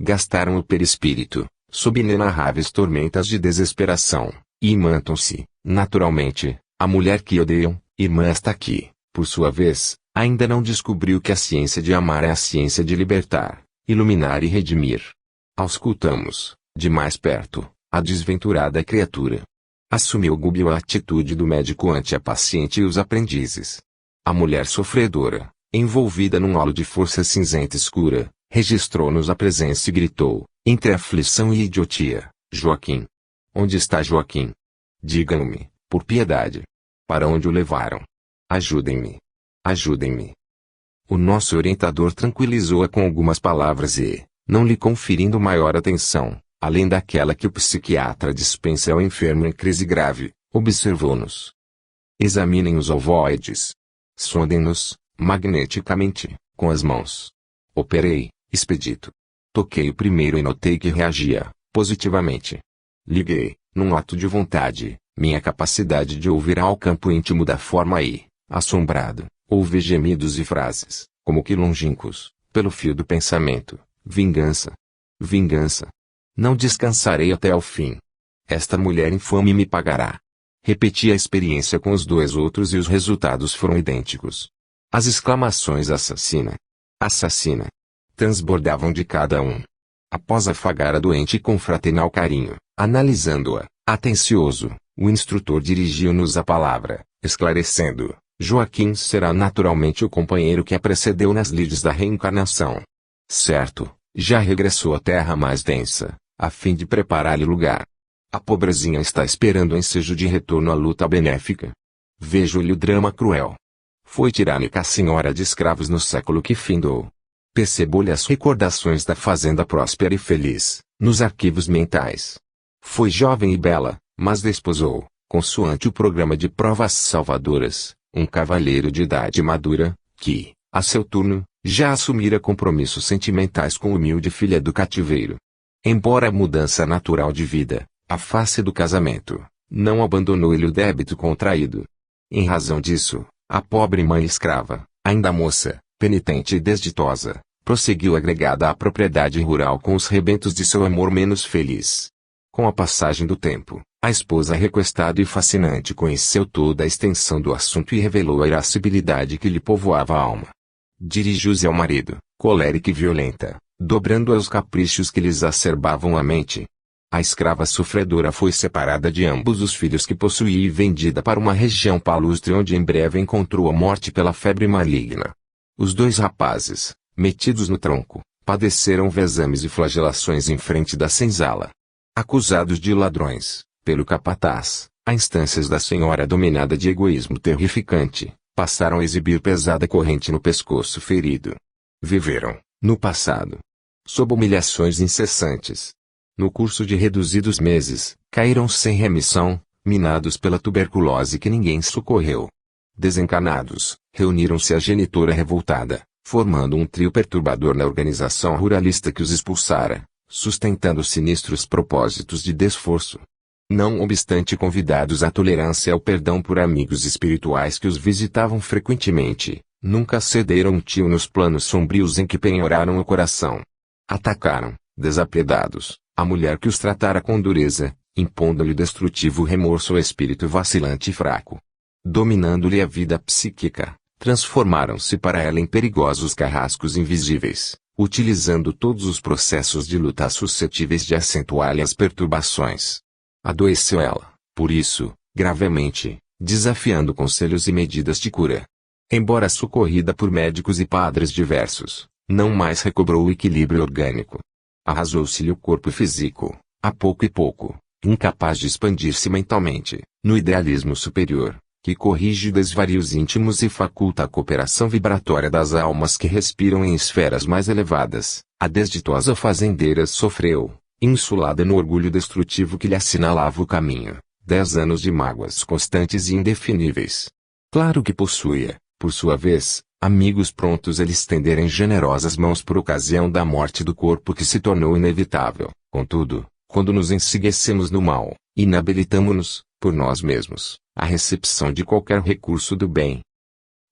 Gastaram o perispírito, sob inenarráveis tormentas de desesperação, e imantam-se, naturalmente, a mulher que odeiam. Irmã está aqui, por sua vez, ainda não descobriu que a ciência de amar é a ciência de libertar, iluminar e redimir. Auscultamos, de mais perto, a desventurada criatura. Assumiu Gúbio a atitude do médico ante a paciente e os aprendizes. A mulher sofredora, envolvida num halo de força cinzenta escura, registrou-nos a presença e gritou, entre aflição e idiotia, Joaquim. Onde está Joaquim? Digam-me, por piedade. Para onde o levaram? Ajudem-me. Ajudem-me. O nosso orientador tranquilizou-a com algumas palavras e, não lhe conferindo maior atenção, além daquela que o psiquiatra dispensa ao enfermo em crise grave, observou-nos. Examinem os ovoides. Sondem-nos, magneticamente, com as mãos. Operei, expedito. Toquei o primeiro e notei que reagia, positivamente. Liguei, num ato de vontade, minha capacidade de ouvir ao campo íntimo da forma e, assombrado, ouvi gemidos e frases, como que longínquos, pelo fio do pensamento, vingança. Vingança. Não descansarei até ao fim. Esta mulher infame me pagará. Repeti a experiência com os 2 outros e os resultados foram idênticos. As exclamações assassina, assassina, transbordavam de cada um. Após afagar a doente com fraternal carinho, analisando-a, atencioso, o instrutor dirigiu-nos a palavra, esclarecendo, Joaquim será naturalmente o companheiro que a precedeu nas lides da reencarnação. Certo, já regressou à terra mais densa, a fim de preparar-lhe lugar. A pobrezinha está esperando o ensejo de retorno à luta benéfica. Vejo-lhe o drama cruel. Foi tirânica a senhora de escravos no século que findou. Percebo-lhe as recordações da fazenda próspera e feliz, nos arquivos mentais. Foi jovem e bela, mas desposou, consoante o programa de provas salvadoras, um cavalheiro de idade madura, que, a seu turno, já assumira compromissos sentimentais com humilde filha do cativeiro. Embora a mudança natural de vida, a face do casamento, não abandonou-lhe o débito contraído. Em razão disso, a pobre mãe escrava, ainda moça, penitente e desditosa, prosseguiu agregada à propriedade rural com os rebentos de seu amor menos feliz. Com a passagem do tempo, a esposa requestada e fascinante conheceu toda a extensão do assunto e revelou a irascibilidade que lhe povoava a alma. Dirigiu-se ao marido, colérica e violenta, dobrando aos caprichos que lhe exacerbavam a mente. A escrava sofredora foi separada de ambos os filhos que possuía e vendida para uma região palustre onde em breve encontrou a morte pela febre maligna. Os 2 rapazes, metidos no tronco, padeceram vezames e flagelações em frente da senzala. Acusados de ladrões, pelo capataz, a instâncias da senhora dominada de egoísmo terrificante, passaram a exibir pesada corrente no pescoço ferido. Viveram, no passado, sob humilhações incessantes. No curso de reduzidos meses, caíram sem remissão, minados pela tuberculose que ninguém socorreu. Desencarnados, reuniram-se à genitora revoltada, formando um trio perturbador na organização ruralista que os expulsara, sustentando sinistros propósitos de desforço. Não obstante convidados à tolerância e ao perdão por amigos espirituais que os visitavam frequentemente, nunca cederam um tio nos planos sombrios em que penhoraram o coração. Atacaram, desapiedados, a mulher que os tratara com dureza, impondo-lhe destrutivo remorso ao espírito vacilante e fraco. Dominando-lhe a vida psíquica, transformaram-se para ela em perigosos carrascos invisíveis, utilizando todos os processos de luta suscetíveis de acentuar-lhe as perturbações. Adoeceu ela, por isso, gravemente, desafiando conselhos e medidas de cura. Embora socorrida por médicos e padres diversos, não mais recobrou o equilíbrio orgânico. Arrasou-se-lhe o corpo físico, a pouco e pouco, incapaz de expandir-se mentalmente, no idealismo superior, que corrige desvarios íntimos e faculta a cooperação vibratória das almas que respiram em esferas mais elevadas. A desditosa fazendeira sofreu, insulada no orgulho destrutivo que lhe assinalava o caminho, 10 anos de mágoas constantes e indefiníveis. Claro que possuía, por sua vez, amigos prontos a lhe estenderem generosas mãos por ocasião da morte do corpo que se tornou inevitável. Contudo, quando nos ensiguecemos no mal, inabilitamo-nos, por nós mesmos, à recepção de qualquer recurso do bem.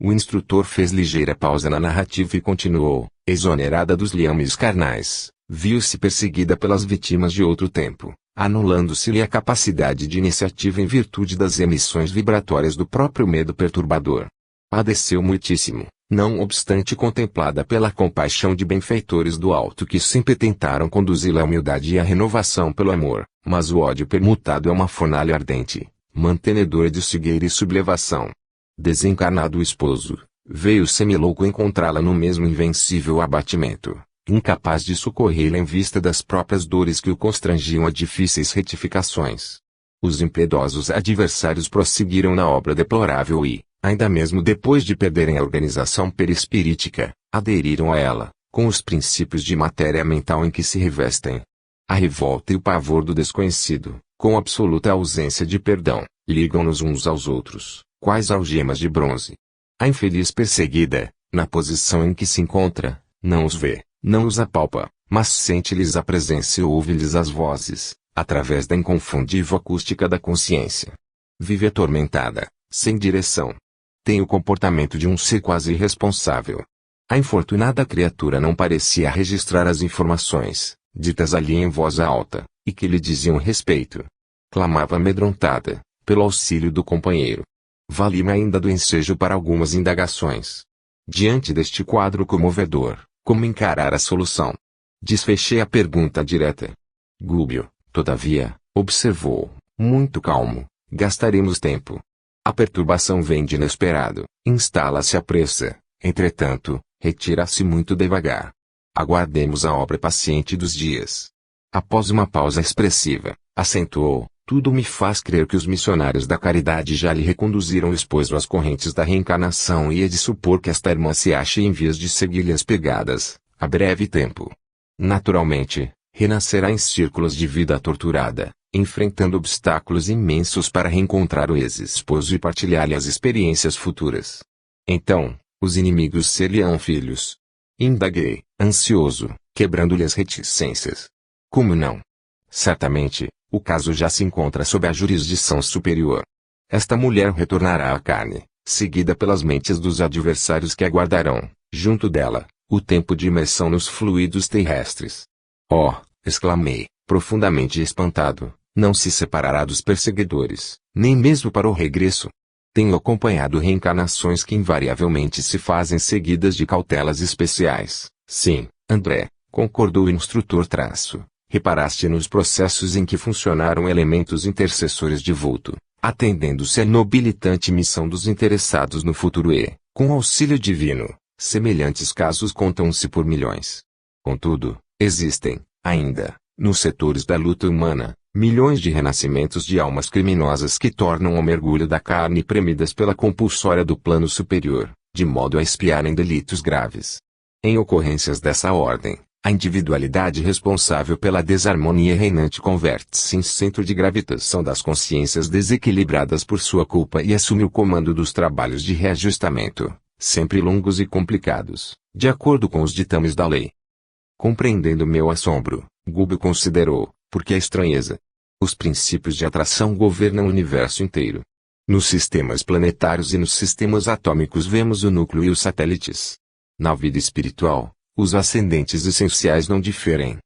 O instrutor fez ligeira pausa na narrativa e continuou, exonerada dos liames carnais, viu-se perseguida pelas vítimas de outro tempo, anulando-se-lhe a capacidade de iniciativa em virtude das emissões vibratórias do próprio medo perturbador. Padeceu muitíssimo, não obstante contemplada pela compaixão de benfeitores do alto que sempre tentaram conduzi-la à humildade e à renovação pelo amor, mas o ódio permutado é uma fornalha ardente, mantenedora de cegueira e sublevação. Desencarnado o esposo, veio semilouco encontrá-la no mesmo invencível abatimento, incapaz de socorrê-la em vista das próprias dores que o constrangiam a difíceis retificações. Os impiedosos adversários prosseguiram na obra deplorável e, ainda mesmo depois de perderem a organização perispirítica, aderiram a ela, com os princípios de matéria mental em que se revestem. A revolta e o pavor do desconhecido, com absoluta ausência de perdão, ligam-nos uns aos outros, quais algemas de bronze. A infeliz perseguida, na posição em que se encontra, não os vê, não os apalpa, mas sente-lhes a presença e ouve-lhes as vozes, através da inconfundível acústica da consciência. Vive atormentada, sem direção. Tem o comportamento de um ser quase irresponsável. A infortunada criatura não parecia registrar as informações, ditas ali em voz alta, e que lhe diziam respeito. Clamava amedrontada, pelo auxílio do companheiro. Valia-me ainda do ensejo para algumas indagações. Diante deste quadro comovedor, como encarar a solução? Desfechei a pergunta direta. Gúbio, todavia, observou, muito calmo, gastaremos tempo. A perturbação vem de inesperado, instala-se à pressa, entretanto, retira-se muito devagar. Aguardemos a obra paciente dos dias. Após uma pausa expressiva, acentuou, tudo me faz crer que os missionários da caridade já lhe reconduziram o esposo às correntes da reencarnação e é de supor que esta irmã se ache em vias de seguir-lhe as pegadas, a breve tempo. Naturalmente, renascerá em círculos de vida torturada, enfrentando obstáculos imensos para reencontrar o ex-esposo e partilhar-lhe as experiências futuras. Então, os inimigos ser-lhe-ão filhos. Indaguei, ansioso, quebrando-lhe as reticências. Como não? Certamente, o caso já se encontra sob a jurisdição superior. Esta mulher retornará à carne, seguida pelas mentes dos adversários que aguardarão, junto dela, o tempo de imersão nos fluidos terrestres. Oh, exclamei, profundamente espantado, não se separará dos perseguidores, nem mesmo para o regresso. Tenho acompanhado reencarnações que invariavelmente se fazem seguidas de cautelas especiais. Sim, André, concordou o instrutor traço. Reparaste nos processos em que funcionaram elementos intercessores de vulto, atendendo-se à nobilitante missão dos interessados no futuro e, com auxílio divino, semelhantes casos contam-se por milhões. Contudo, existem, ainda, nos setores da luta humana, milhões de renascimentos de almas criminosas que tornam o mergulho da carne premidas pela compulsória do plano superior, de modo a expiarem delitos graves. Em ocorrências dessa ordem, A individualidade responsável pela desarmonia reinante converte-se em centro de gravitação das consciências desequilibradas por sua culpa e assume o comando dos trabalhos de reajustamento, sempre longos e complicados, de acordo com os ditames da lei. Compreendendo meu assombro, Gubbio considerou, porque a estranheza. Os princípios de atração governam o universo inteiro. Nos sistemas planetários e nos sistemas atômicos vemos o núcleo e os satélites. Na vida espiritual, os ascendentes essenciais não diferem.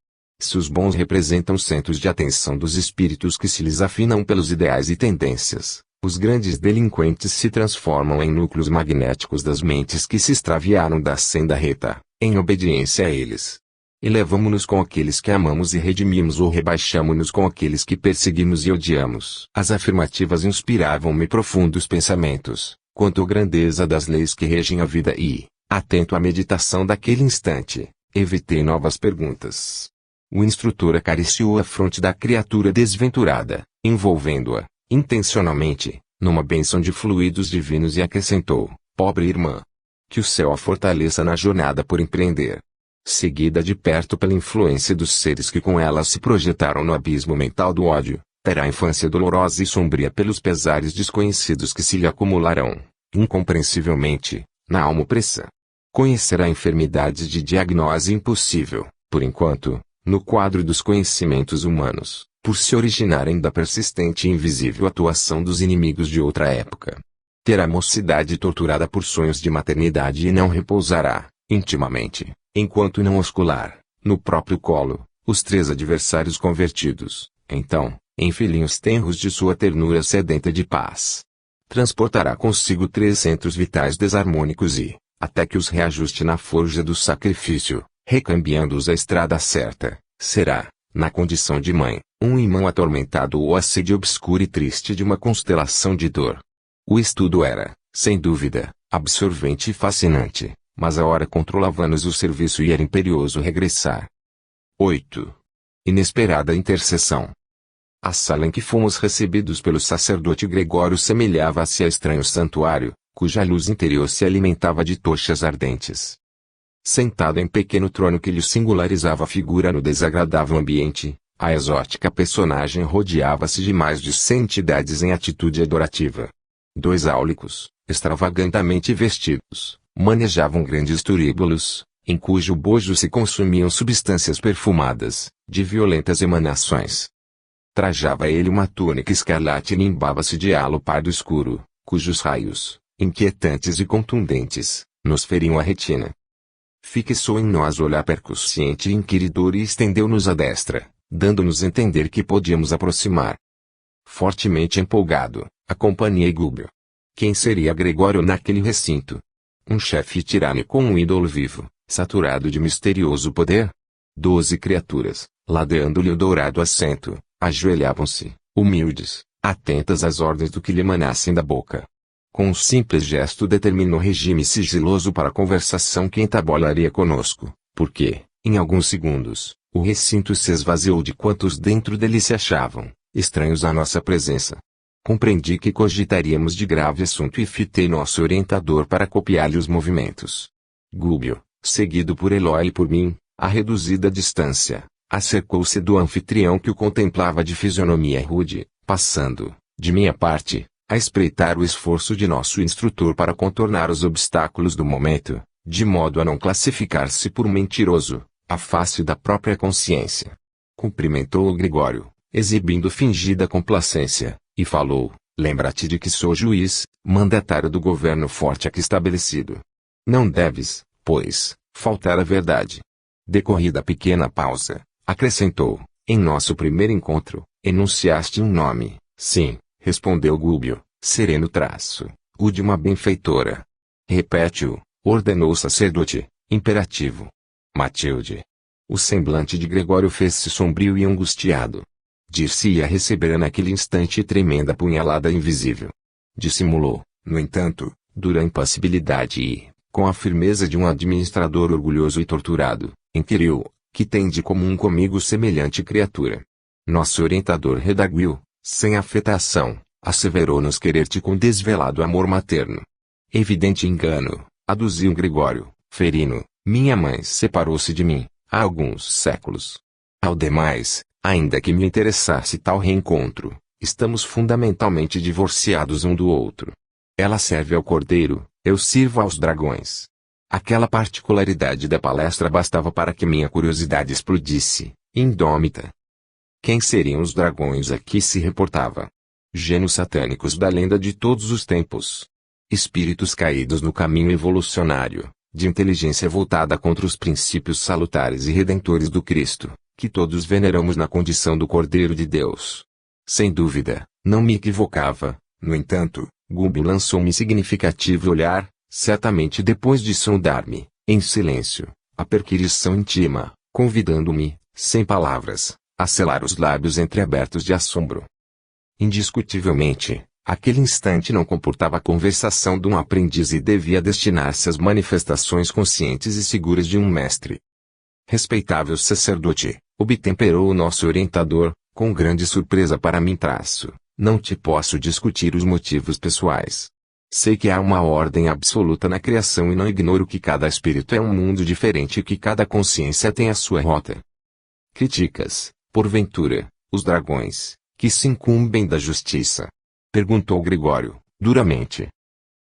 Se os bons representam centros de atenção dos espíritos que se lhes afinam pelos ideais e tendências, os grandes delinquentes se transformam em núcleos magnéticos das mentes que se extraviaram da senda reta, em obediência a eles. Elevamo-nos com aqueles que amamos e redimimos ou rebaixamo-nos com aqueles que perseguimos e odiamos. As afirmativas inspiravam-me profundos pensamentos, quanto à grandeza das leis que regem a vida e, atento à meditação daquele instante, evitei novas perguntas. O instrutor acariciou a fronte da criatura desventurada, envolvendo-a, intencionalmente, numa bênção de fluidos divinos e acrescentou, pobre irmã. Que o céu a fortaleça na jornada por empreender. Seguida de perto pela influência dos seres que com ela se projetaram no abismo mental do ódio, terá infância dolorosa e sombria pelos pesares desconhecidos que se lhe acumularão, incompreensivelmente, na alma opressa. Conhecerá enfermidades de diagnose impossível, por enquanto, no quadro dos conhecimentos humanos, por se originarem da persistente e invisível atuação dos inimigos de outra época. Terá mocidade torturada por sonhos de maternidade e não repousará, intimamente, enquanto não oscular, no próprio colo, os 3 adversários convertidos, então, em filhinhos tenros de sua ternura sedenta de paz. Transportará consigo 3 centros vitais desarmônicos e, até que os reajuste na forja do sacrifício, recambiando-os à estrada certa, será, na condição de mãe, um irmão atormentado ou a sede obscura e triste de uma constelação de dor. O estudo era, sem dúvida, absorvente e fascinante, mas a hora controlava-nos o serviço e era imperioso regressar. 8. Inesperada intercessão. A sala em que fomos recebidos pelo sacerdote Gregório semelhava-se a estranho santuário, cuja luz interior se alimentava de tochas ardentes. Sentado em pequeno trono que lhe singularizava a figura no desagradável ambiente, a exótica personagem rodeava-se de mais de 100 entidades em atitude adorativa. 2 áulicos, extravagantemente vestidos, manejavam grandes turíbulos, em cujo bojo se consumiam substâncias perfumadas, de violentas emanações. Trajava ele uma túnica escarlate e nimbava-se de halo pardo escuro, cujos raios, inquietantes e contundentes, nos feriam a retina. Fixou em nós o olhar percussiente e inquiridor e estendeu-nos a destra, dando-nos a entender que podíamos aproximar. Fortemente empolgado, acompanhei Gubbio. Quem seria Gregório naquele recinto? Um chefe tirânico ou um ídolo vivo, saturado de misterioso poder? 12 criaturas, ladeando-lhe o dourado assento, ajoelhavam-se, humildes, atentas às ordens do que lhe emanassem da boca. Com um simples gesto determinou regime sigiloso para a conversação que entabularia conosco, porque, em alguns segundos, o recinto se esvaziou de quantos dentro dele se achavam, estranhos à nossa presença. Compreendi que cogitaríamos de grave assunto e fitei nosso orientador para copiar-lhe os movimentos. Gubbio, seguido por Eloy e por mim, a reduzida distância, acercou-se do anfitrião que o contemplava de fisionomia rude, passando, de minha parte, a espreitar o esforço de nosso instrutor para contornar os obstáculos do momento, de modo a não classificar-se por mentiroso, à face da própria consciência. Cumprimentou o Gregório, exibindo fingida complacência, e falou, lembra-te de que sou juiz, mandatário do governo forte aqui estabelecido. Não deves, pois, faltar à verdade. Decorrida a pequena pausa, acrescentou, em nosso primeiro encontro, enunciaste um nome. Sim, respondeu Gubbio, sereno traço, o de uma benfeitora. Repete-o, ordenou o sacerdote, imperativo. Matilde. O semblante de Gregório fez-se sombrio e angustiado. Dir-se-ia receber naquele instante tremenda punhalada invisível. Dissimulou, no entanto, dura impassibilidade e, com a firmeza de um administrador orgulhoso e torturado, inquiriu, que tem de comum comigo semelhante criatura? Nosso orientador redarguiu, sem afetação, asseverou-nos querer-te com desvelado amor materno. Evidente engano, aduziu Gregório, ferino, minha mãe separou-se de mim, há alguns séculos. Ao demais, ainda que me interessasse tal reencontro, estamos fundamentalmente divorciados um do outro. Ela serve ao cordeiro, eu sirvo aos dragões. Aquela particularidade da palestra bastava para que minha curiosidade explodisse, indômita. Quem seriam os dragões a que se reportava? Gênios satânicos da lenda de todos os tempos. Espíritos caídos no caminho evolucionário, de inteligência voltada contra os princípios salutares e redentores do Cristo, que todos veneramos na condição do Cordeiro de Deus. Sem dúvida, não me equivocava, no entanto, Gúbio lançou-me significativo olhar, certamente depois de sondar-me, em silêncio, a perquisição íntima, convidando-me, sem palavras, a selar os lábios entreabertos de assombro. Indiscutivelmente, aquele instante não comportava a conversação de um aprendiz e devia destinar-se às manifestações conscientes e seguras de um mestre. Respeitável sacerdote, obtemperou o nosso orientador, com grande surpresa para mim não te posso discutir os motivos pessoais. Sei que há uma ordem absoluta na criação e não ignoro que cada espírito é um mundo diferente e que cada consciência tem a sua rota. Criticas, porventura, os dragões, que se incumbem da justiça? Perguntou Gregório, duramente.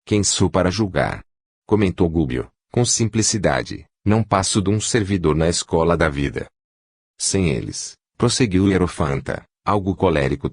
Quem sou para julgar? Comentou Gúbio, com simplicidade, não passo de um servidor na escola da vida. Sem eles, prosseguiu Hierofanta, algo colérico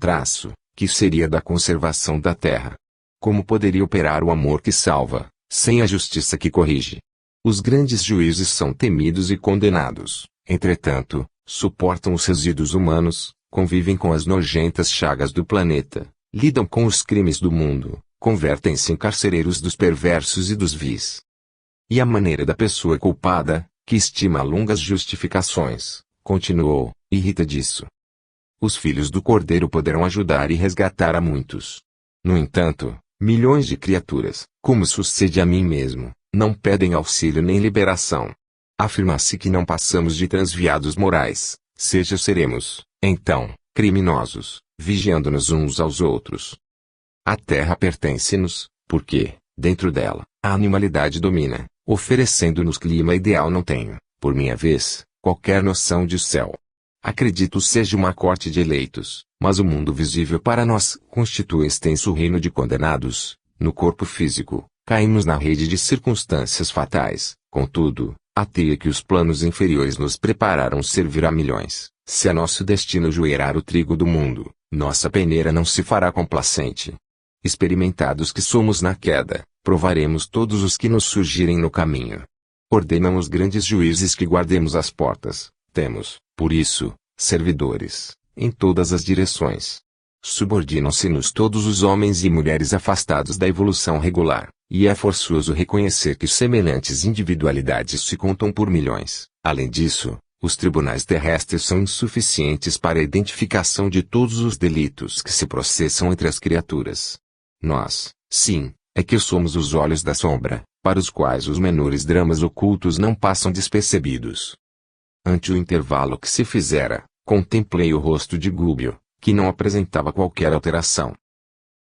que seria da conservação da terra. Como poderia operar o amor que salva, sem a justiça que corrige? Os grandes juízes são temidos e condenados, entretanto, suportam os resíduos humanos, convivem com as nojentas chagas do planeta, lidam com os crimes do mundo, convertem-se em carcereiros dos perversos e dos vis. E a maneira da pessoa culpada, que estima longas justificações, continuou, irrita disso. Os filhos do Cordeiro poderão ajudar e resgatar a muitos. No entanto, milhões de criaturas, como sucede a mim mesmo, não pedem auxílio nem liberação. Afirma-se que não passamos de transviados morais, seremos, então, criminosos, vigiando-nos uns aos outros. A terra pertence-nos, porque, dentro dela, a animalidade domina, oferecendo-nos clima ideal. Não tenho, por minha vez, qualquer noção de céu. Acredito seja uma corte de eleitos, mas o mundo visível para nós constitui extenso reino de condenados. No corpo físico, caímos na rede de circunstâncias fatais, contudo, a teia que os planos inferiores nos prepararam servirá a milhões. Se é nosso destino joeirar o trigo do mundo, nossa peneira não se fará complacente. Experimentados que somos na queda, provaremos todos os que nos surgirem no caminho. Ordenam os grandes juízes que guardemos as portas. Temos, por isso, servidores, em todas as direções. Subordinam-se-nos todos os homens e mulheres afastados da evolução regular, e é forçoso reconhecer que semelhantes individualidades se contam por milhões. Além disso, os tribunais terrestres são insuficientes para a identificação de todos os delitos que se processam entre as criaturas. Nós, sim, é que somos os olhos da sombra, para os quais os menores dramas ocultos não passam despercebidos. Ante o intervalo que se fizera, contemplei o rosto de Gúbio, que não apresentava qualquer alteração.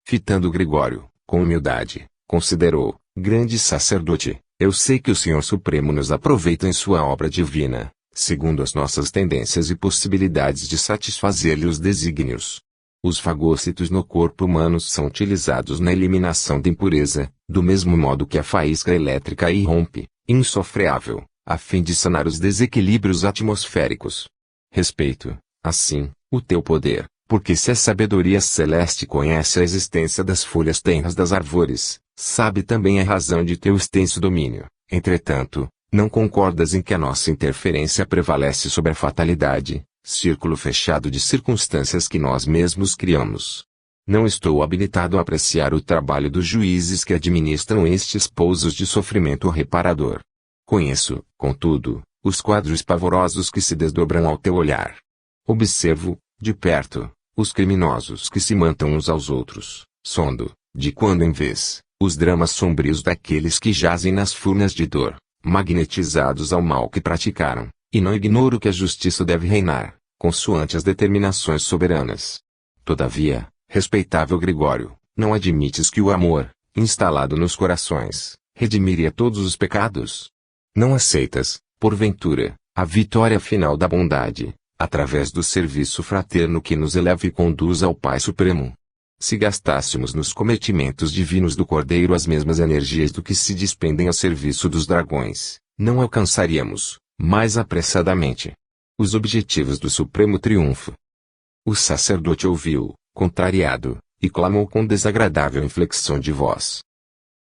Fitando Gregório, com humildade, considerou, grande sacerdote, eu sei que o Senhor Supremo nos aproveita em sua obra divina, segundo as nossas tendências e possibilidades de satisfazer-lhe os desígnios. Os fagócitos no corpo humano são utilizados na eliminação da impureza, do mesmo modo que a faísca elétrica irrompe, insofreável, a fim de sanar os desequilíbrios atmosféricos. Respeito, assim, o teu poder, porque se a sabedoria celeste conhece a existência das folhas tenras das árvores, sabe também a razão de teu extenso domínio. Entretanto, não concordas em que a nossa interferência prevalece sobre a fatalidade, círculo fechado de circunstâncias que nós mesmos criamos. Não estou habilitado a apreciar o trabalho dos juízes que administram estes pousos de sofrimento reparador. Conheço, contudo, os quadros pavorosos que se desdobram ao teu olhar. Observo, de perto, os criminosos que se matam uns aos outros, sondo, de quando em vez, os dramas sombrios daqueles que jazem nas furnas de dor, magnetizados ao mal que praticaram, e não ignoro que a justiça deve reinar, consoante as determinações soberanas. Todavia, respeitável Gregório, não admites que o amor, instalado nos corações, redimiria todos os pecados? Não aceitas, porventura, A vitória final da bondade, através do serviço fraterno que nos eleva e conduz ao Pai Supremo. Se gastássemos nos cometimentos divinos do Cordeiro as mesmas energias do que se despendem a serviço dos dragões, não alcançaríamos, mais apressadamente, os objetivos do Supremo Triunfo. O sacerdote ouviu, contrariado, e clamou com desagradável inflexão de voz.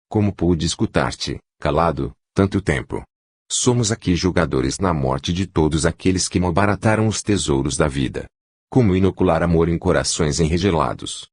Como pude escutar-te, calado, tanto tempo? Somos aqui julgadores na morte de todos aqueles que malbarataram os tesouros da vida. Como inocular amor em corações enregelados?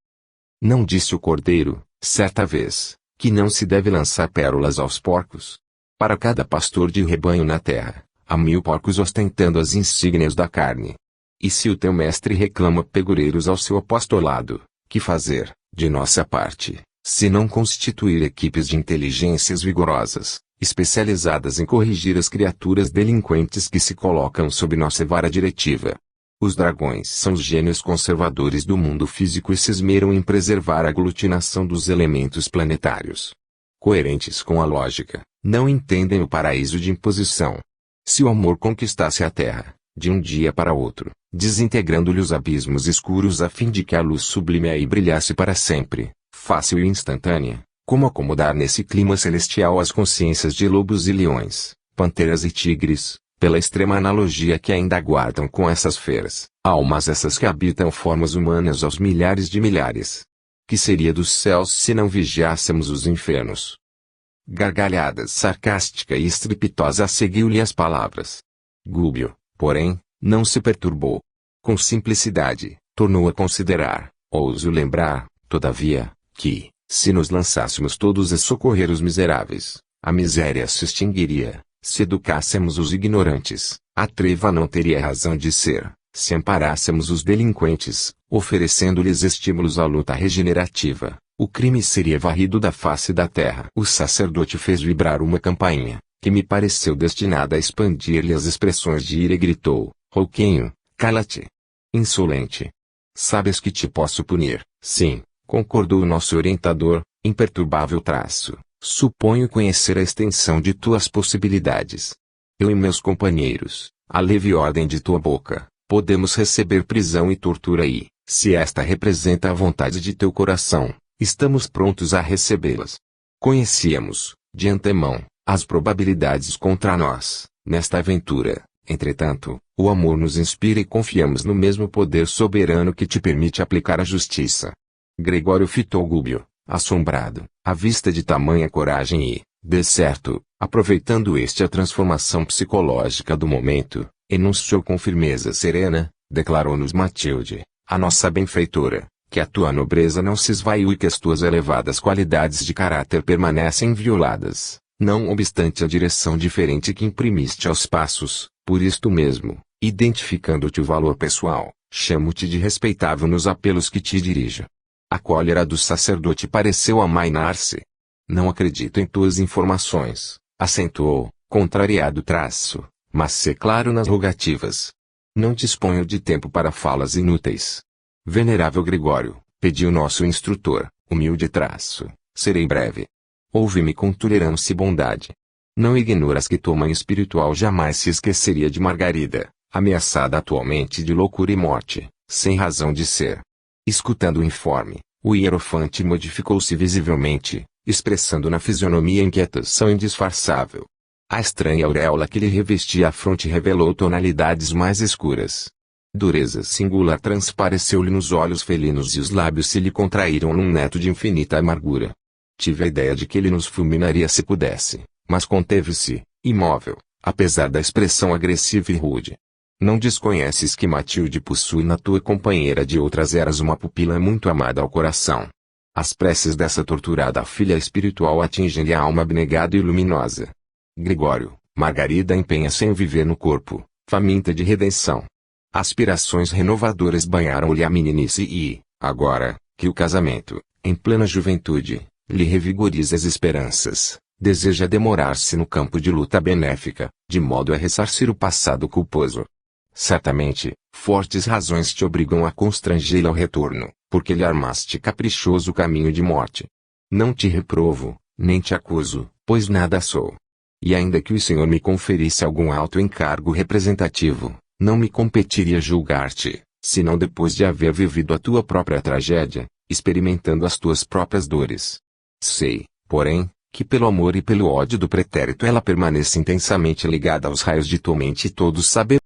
Não disse o Cordeiro, certa vez, que não se deve lançar pérolas aos porcos? Para cada pastor de rebanho na terra, há 1000 porcos ostentando as insígnias da carne. E se o teu mestre reclama pegureiros ao seu apostolado, que fazer, de nossa parte, se não constituir equipes de inteligências vigorosas, especializadas em corrigir as criaturas delinquentes que se colocam sob nossa vara diretiva? Os dragões são os gênios conservadores do mundo físico e se esmeram em preservar a aglutinação dos elementos planetários. Coerentes com a lógica, não entendem o paraíso de imposição. Se o amor conquistasse a Terra, de um dia para outro, desintegrando-lhe os abismos escuros a fim de que a luz sublime aí brilhasse para sempre, fácil e instantânea, como acomodar nesse clima celestial as consciências de lobos e leões, panteras e tigres, pela extrema analogia que ainda guardam com essas feras, almas essas que habitam formas humanas aos milhares de milhares. Que seria dos céus se não vigiássemos os infernos? Gargalhadas sarcástica e estrepitosa seguiu-lhe as palavras. Gúbio, porém, não se perturbou. Com simplicidade, tornou a considerar, ouso lembrar, todavia, que, se nos lançássemos todos a socorrer os miseráveis, a miséria se extinguiria. Se educássemos os ignorantes, a treva não teria razão de ser. Se amparássemos os delinquentes, oferecendo-lhes estímulos à luta regenerativa, o crime seria varrido da face da terra. O sacerdote fez vibrar uma campainha, que me pareceu destinada a expandir-lhe as expressões de ira e gritou: Rouquenho, cala-te! Insolente! Sabes que te posso punir? Sim, concordou o nosso orientador, imperturbável traço. Suponho conhecer a extensão de tuas possibilidades. Eu e meus companheiros, à leve ordem de tua boca, podemos receber prisão e tortura e, se esta representa a vontade de teu coração, estamos prontos a recebê-las. Conhecíamos, de antemão, as probabilidades contra nós, nesta aventura. Entretanto, o amor nos inspira e confiamos no mesmo poder soberano que te permite aplicar a justiça. Gregório fitou Gúbio, assombrado, à vista de tamanha coragem e, de certo, aproveitando a transformação psicológica do momento, enunciou com firmeza serena, declarou-nos Matilde, a nossa benfeitora, que a tua nobreza não se esvaiu e que as tuas elevadas qualidades de caráter permanecem invioladas, não obstante a direção diferente que imprimiste aos passos. Por isto mesmo, identificando-te o valor pessoal, chamo-te de respeitável nos apelos que te dirijo. A cólera do sacerdote pareceu amainar-se. Não acredito em tuas informações, acentuou, contrariado traço, mas sê claro nas rogativas. Não disponho de tempo para falas inúteis. Venerável Gregório, pediu nosso instrutor, humilde traço, serei breve. Ouve-me com tolerância e bondade. Não ignoras que tua mãe espiritual jamais se esqueceria de Margarida, ameaçada atualmente de loucura e morte, sem razão de ser. Escutando o informe, o hierofante modificou-se visivelmente, expressando na fisionomia inquietação indisfarçável. A estranha auréola que lhe revestia a fronte revelou tonalidades mais escuras. Dureza singular transpareceu-lhe nos olhos felinos e os lábios se lhe contraíram num neto de infinita amargura. Tive a ideia de que ele nos fulminaria se pudesse, mas conteve-se, imóvel, apesar da expressão agressiva e rude. Não desconheces que Matilde possui na tua companheira de outras eras uma pupila muito amada ao coração. As preces dessa torturada filha espiritual atingem-lhe a alma abnegada e luminosa. Gregório, Margarida empenha-se em viver no corpo, faminta de redenção. Aspirações renovadoras banharam-lhe a meninice e, agora, que o casamento, em plena juventude, lhe revigoriza as esperanças, deseja demorar-se no campo de luta benéfica, de modo a ressarcir o passado culposo. Certamente, fortes razões te obrigam a constrangê-la ao retorno, porque lhe armaste caprichoso caminho de morte. Não te reprovo, nem te acuso, pois nada sou. E ainda que o Senhor me conferisse algum alto encargo representativo, não me competiria julgar-te, senão depois de haver vivido a tua própria tragédia, experimentando as tuas próprias dores. Sei, porém, que pelo amor e pelo ódio do pretérito ela permanece intensamente ligada aos raios de tua mente e todos saberão